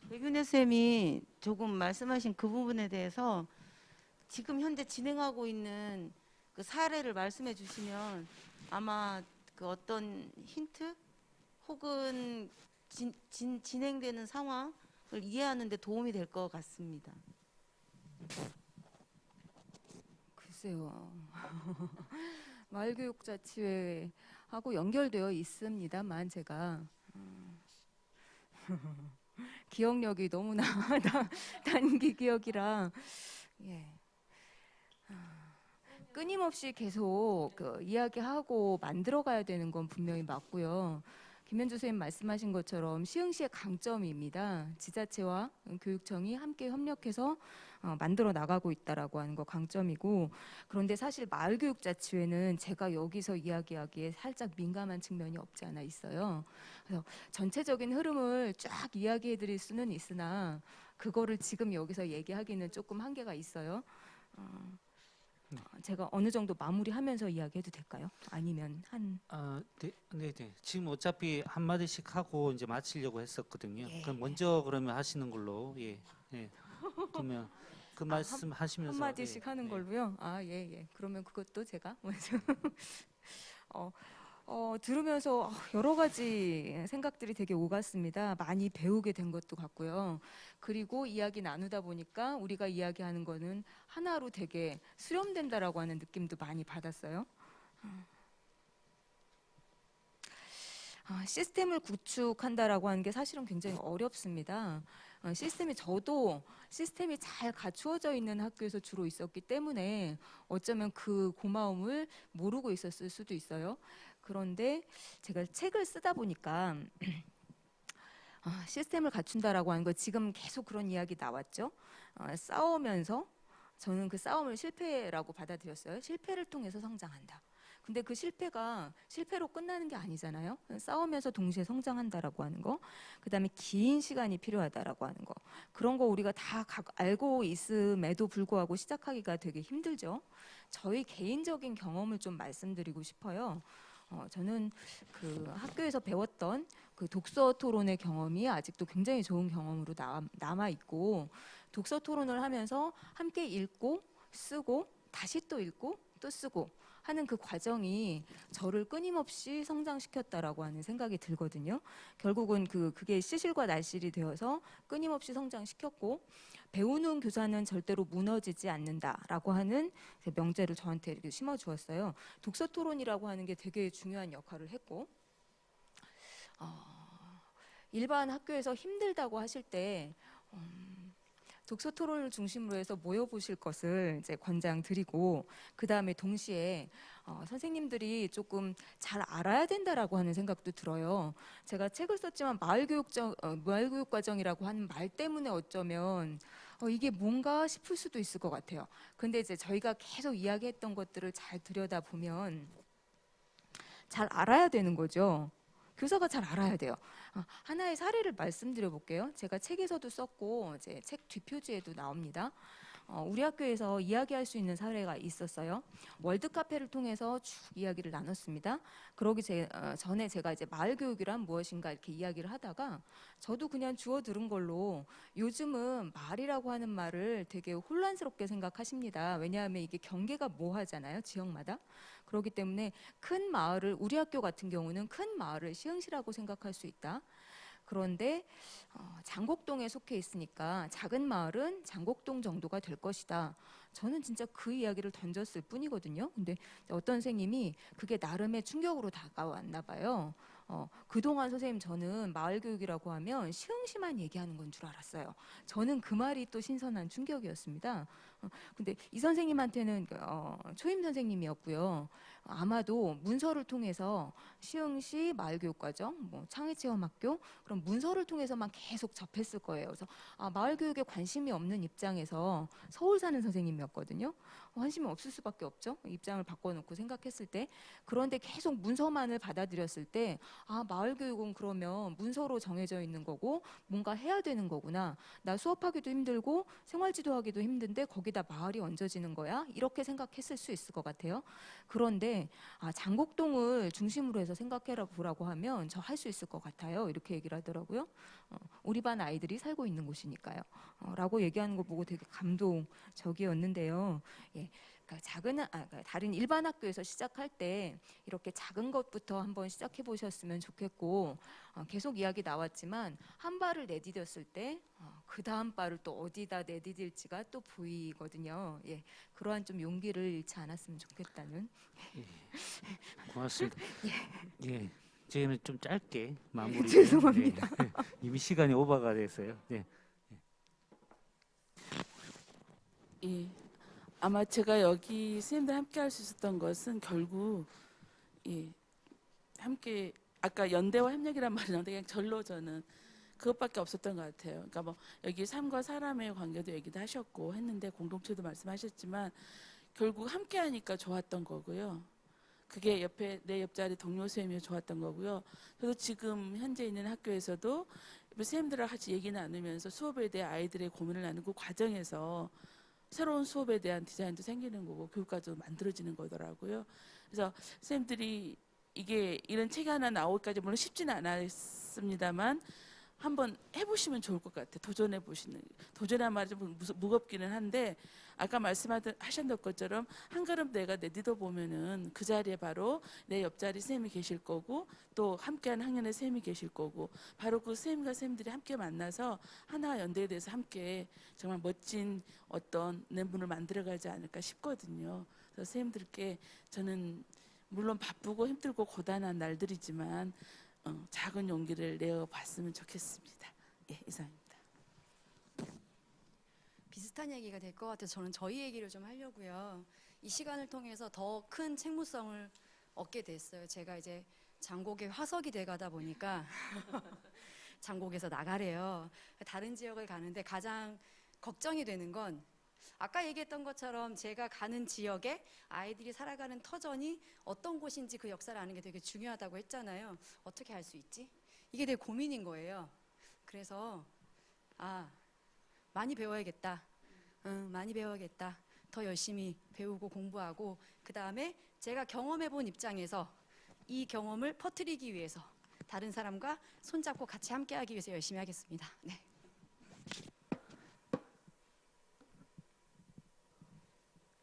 백윤혜 쌤이 조금 말씀하신 그 부분에 대해서 지금 현재 진행하고 있는 그 사례를 말씀해 주시면 아마 그 어떤 힌트 혹은 진행되는 상황을 이해하는 데 도움이 될 것 같습니다. 글쎄요. 마을교육자치회하고 연결되어 있습니다만 제가 기억력이 너무나 단기 기억이라 예. 끊임없이 계속 그 이야기하고 만들어가야 되는 건 분명히 맞고요. 김현주 선생님 말씀하신 것처럼 시흥시의 강점입니다. 지자체와 교육청이 함께 협력해서 만들어 나가고 있다라고 하는 거 강점이고 그런데 사실 마을교육자치회는 제가 여기서 이야기하기에 살짝 민감한 측면이 없지 않아 있어요. 그래서 전체적인 흐름을 쫙 이야기해 드릴 수는 있으나 그거를 지금 여기서 얘기하기는 조금 한계가 있어요. 제가 어느 정도 마무리하면서 이야기해도 될까요? 아니면 한 네. 지금 어차피 한 마디씩 하고 이제 마치려고 했었거든요. 예. 그럼 먼저 그러면 하시는 걸로 예. 그러면 그 말씀 하시면서 한마디씩 예, 하는 예. 걸로요? 예. 그러면 그것도 제가 먼저 들으면서 여러 가지 생각들이 되게 오갔습니다. 많이 배우게 된 것도 같고요. 그리고 이야기 나누다 보니까 우리가 이야기하는 거는 하나로 되게 수렴된다라고 하는 느낌도 많이 받았어요. 시스템을 구축한다라고 하는 게 사실은 굉장히 어렵습니다. 저도 시스템이 잘 갖추어져 있는 학교에서 주로 있었기 때문에 어쩌면 그 고마움을 모르고 있었을 수도 있어요. 그런데 제가 책을 쓰다 보니까 시스템을 갖춘다라고 하는 거 지금 계속 그런 이야기 나왔죠. 싸우면서 저는 그 싸움을 실패라고 받아들였어요. 실패를 통해서 성장한다. 근데 그 실패가 실패로 끝나는 게 아니잖아요. 싸우면서 동시에 성장한다라고 하는 거. 그다음에 긴 시간이 필요하다라고 하는 거. 그런 거 우리가 다 알고 있음에도 불구하고 시작하기가 되게 힘들죠. 저희 개인적인 경험을 좀 말씀드리고 싶어요. 저는 그 학교에서 배웠던 그 독서 토론의 경험이 아직도 굉장히 좋은 경험으로 남아 있고 독서 토론을 하면서 함께 읽고 쓰고 다시 또 읽고 또 쓰고 하는 그 과정이 저를 끊임없이 성장시켰다라고 하는 생각이 들거든요. 결국은 그게 시실과 날실이 되어서 끊임없이 성장시켰고 배우는 교사는 절대로 무너지지 않는다라고 하는 명제를 저한테 이렇게 심어주었어요. 독서 토론이라고 하는 게 되게 중요한 역할을 했고 일반 학교에서 힘들다고 하실 때 독서 토론을 중심으로 해서 모여보실 것을 이제 권장드리고 그 다음에 동시에 선생님들이 조금 잘 알아야 된다라고 하는 생각도 들어요. 제가 책을 썼지만 마을교육과정이라고 하는 말 때문에 어쩌면 이게 뭔가 싶을 수도 있을 것 같아요. 근데 이제 저희가 계속 이야기했던 것들을 잘 들여다보면 잘 알아야 되는 거죠. 교사가 잘 알아야 돼요. 하나의 사례를 말씀드려 볼게요. 제가 책에서도 썼고 이제 책 뒷표지에도 나옵니다. 우리 학교에서 이야기할 수 있는 사례가 있었어요. 월드 카페를 통해서 쭉 이야기를 나눴습니다. 그러기 전에 제가 이제 마을 교육이란 무엇인가 이렇게 이야기를 하다가 저도 그냥 주워 들은 걸로 요즘은 마을이라고 하는 말을 되게 혼란스럽게 생각하십니다. 왜냐하면 이게 경계가 모호하잖아요, 지역마다. 그렇기 때문에 큰 마을을, 우리 학교 같은 경우는 큰 마을을 시흥시라고 생각할 수 있다. 그런데 장곡동에 속해 있으니까 작은 마을은 장곡동 정도가 될 것이다. 저는 진짜 그 이야기를 던졌을 뿐이거든요. 근데 어떤 선생님이 그게 나름의 충격으로 다가왔나 봐요. 그동안 선생님 저는 마을 교육이라고 하면 시흥시만 얘기하는 건 줄 알았어요. 저는 그 말이 또 신선한 충격이었습니다. 근데 이 선생님한테는 초임 선생님이었고요. 아마도 문서를 통해서 시흥시 마을교육과정, 뭐 창의체험학교 그런 문서를 통해서만 계속 접했을 거예요. 그래서 마을교육에 관심이 없는 입장에서 서울 사는 선생님이었거든요. 관심이 없을 수밖에 없죠. 입장을 바꿔놓고 생각했을 때. 그런데 계속 문서만을 받아들였을 때 마을교육은 그러면 문서로 정해져 있는 거고 뭔가 해야 되는 거구나. 나 수업하기도 힘들고 생활지도하기도 힘든데 거기다 마을이 얹어지는 거야? 이렇게 생각했을 수 있을 것 같아요. 그런데 장곡동을 중심으로 해서 생각해 보라고 하면 저 할 수 있을 것 같아요. 이렇게 얘기를 하더라고요. 우리 반 아이들이 살고 있는 곳이니까요. 라고 얘기하는 거 보고 되게 감동적이었는데요. 예. 그러니까 다른 일반 학교에서 시작할 때 이렇게 작은 것부터 한번 시작해 보셨으면 좋겠고 계속 이야기 나왔지만 한 발을 내디뎠을 때 그 다음 발을 또 어디다 내디딜지가 또 보이거든요. 예, 그러한 좀 용기를 잃지 않았으면 좋겠다는. 고맙습니다. 예, 저희는 좀 짧게 마무리. 죄송합니다. 네. 이미 시간이 오버가 됐어요. 네. 예. 아마 제가 여기 선생님들 함께 할 수 있었던 것은 결국 함께 아까 연대와 협력이란 말이 나오는데 그냥 절로 저는 그것밖에 없었던 것 같아요. 그러니까 뭐 여기 삶과 사람의 관계도 얘기도 하셨고 했는데 공동체도 말씀하셨지만 결국 함께 하니까 좋았던 거고요. 그게 옆에 내 옆자리 동료 선생님이 좋았던 거고요. 저도 지금 현재 있는 학교에서도 선생님들과 같이 얘기 나누면서 수업에 대해 아이들의 고민을 나누고 과정에서 새로운 수업에 대한 디자인도 생기는 거고 교육과정도 만들어지는 거더라고요. 그래서 선생님들이 이게 이런 책이 하나 나오기까지 물론 쉽지는 않았습니다만 한번 해보시면 좋을 것 같아요. 도전해보시는. 도전한 말이 좀 무겁기는 한데 아까 말씀하셨던 것처럼 한 걸음 내가 내딛어 보면은 그 자리에 바로 내 옆자리 선생님이 계실 거고 또 함께하는 학년의 선생님이 계실 거고 바로 그 선생님과 선생님들이 함께 만나서 하나 연대에 대해서 함께 정말 멋진 어떤 멘붕을 만들어가지 않을까 싶거든요. 그래서 선생님들께 저는 물론 바쁘고 힘들고 고단한 날들이지만 작은 용기를 내어봤으면 좋겠습니다. 예, 이상입니다. 비슷한 얘기가 될 것 같아서 저는 저희 얘기를 좀 하려고요. 이 시간을 통해서 더 큰 책무성을 얻게 됐어요. 제가 이제 장곡의 화석이 돼가다 보니까 장곡에서 나가래요. 다른 지역을 가는데 가장 걱정이 되는 건 아까 얘기했던 것처럼 제가 가는 지역에 아이들이 살아가는 터전이 어떤 곳인지 그 역사를 아는 게 되게 중요하다고 했잖아요. 어떻게 알 수 있지? 이게 되게 고민인 거예요. 그래서 많이 배워야겠다. 많이 배워야겠다. 더 열심히 배우고 공부하고 그 다음에 제가 경험해본 입장에서 이 경험을 퍼뜨리기 위해서 다른 사람과 손잡고 같이 함께하기 위해서 열심히 하겠습니다. 네.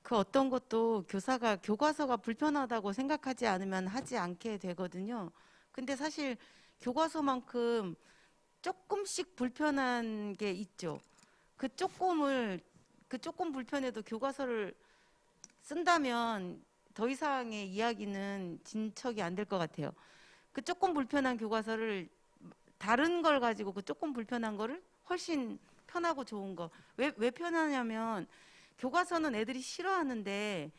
그 어떤 것도 교사가 교과서가 불편하다고 생각하지 않으면 하지 않게 되거든요. 근데 사실 교과서만큼 조금씩 불편한 게 있죠. 그 조금 불편해도 교과서를 쓴다면 더 이상의 이야기는 진척이 안 될 것 같아요. 그 조금 불편한 교과서를 다른 걸 가지고 그 조금 불편한 거를 훨씬 편하고 좋은 거. 왜 편하냐면 교과서는 애들이 싫어하는데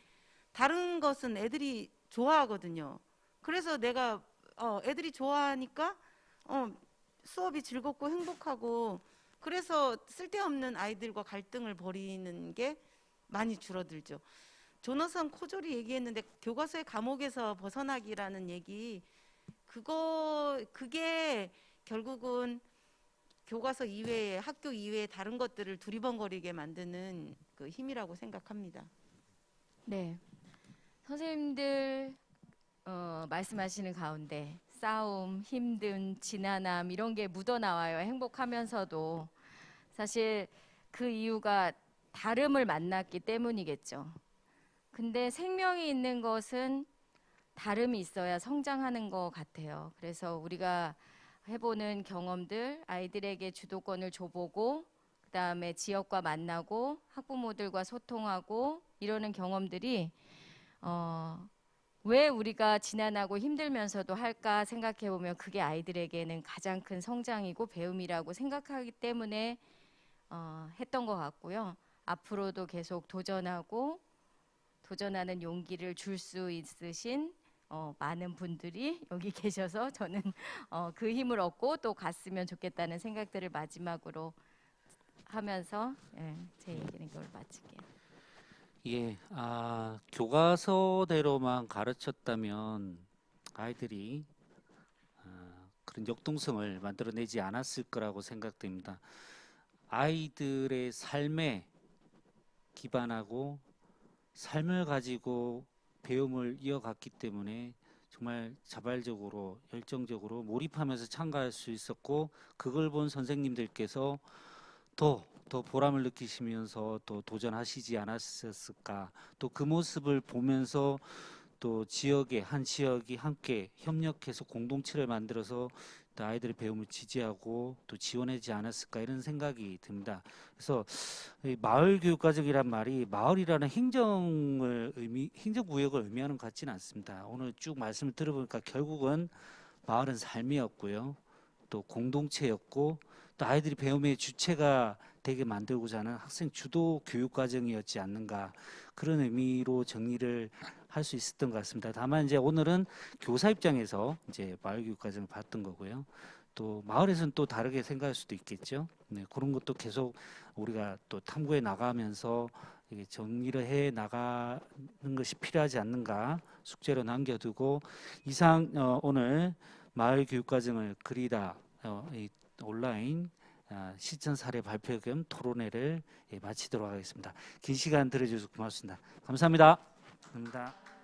다른 것은 애들이 좋아하거든요. 그래서 내가 애들이 좋아하니까 수업이 즐겁고 행복하고 그래서 쓸데없는 아이들과 갈등을 벌이는 게 많이 줄어들죠. 조너선 코졸이 얘기했는데 교과서의 감옥에서 벗어나기라는 얘기 그게 결국은 교과서 이외에 학교 이외에 다른 것들을 두리번거리게 만드는 그 힘이라고 생각합니다. 네. 선생님들 말씀하시는 가운데 싸움, 힘듦, 지난함 이런 게 묻어나와요. 행복하면서도. 사실 그 이유가 다름을 만났기 때문이겠죠. 근데 생명이 있는 것은 다름이 있어야 성장하는 것 같아요. 그래서 우리가 해보는 경험들, 아이들에게 주도권을 줘보고 그다음에 지역과 만나고 학부모들과 소통하고 이러는 경험들이 왜 우리가 지난하고 힘들면서도 할까 생각해 보면 그게 아이들에게는 가장 큰 성장이고 배움이라고 생각하기 때문에 했던 것 같고요. 앞으로도 계속 도전하는 용기를 줄 수 있으신 많은 분들이 여기 계셔서 저는 그 힘을 얻고 또 갔으면 좋겠다는 생각들을 마지막으로 하면서 제 얘기는 이걸 마칠게요. 예, 교과서대로만 가르쳤다면 아이들이 그런 역동성을 만들어내지 않았을 거라고 생각됩니다. 아이들의 삶에 기반하고 삶을 가지고 배움을 이어갔기 때문에 정말 자발적으로 열정적으로 몰입하면서 참가할 수 있었고 그걸 본 선생님들께서 더 보람을 느끼시면서 또 도전하시지 않았을까. 또 그 모습을 보면서 또 한 지역이 함께 협력해서 공동체를 만들어서 또 아이들의 배움을 지지하고 또 지원하지 않았을까 이런 생각이 듭니다. 그래서 이 마을 교육과정이란 말이 마을이라는 행정구역을 의미하는 것 같지는 않습니다. 오늘 쭉 말씀을 들어보니까 결국은 마을은 삶이었고요. 또 공동체였고 또 아이들이 배움의 주체가 되게 만들고자 하는 학생 주도 교육 과정이었지 않는가 그런 의미로 정리를 할 수 있었던 것 같습니다. 다만 이제 오늘은 교사 입장에서 이제 마을 교육 과정을 봤던 거고요. 또 마을에서는 또 다르게 생각할 수도 있겠죠. 네, 그런 것도 계속 우리가 또 탐구해 나가면서 이게 정리를 해 나가는 것이 필요하지 않는가 숙제로 남겨두고 이상 오늘 마을 교육 과정을 그리다 이 온라인 실전 사례 발표 겸 토론회를 마치도록 하겠습니다. 긴 시간 들어주셔서 고맙습니다. 감사합니다. 감사합니다.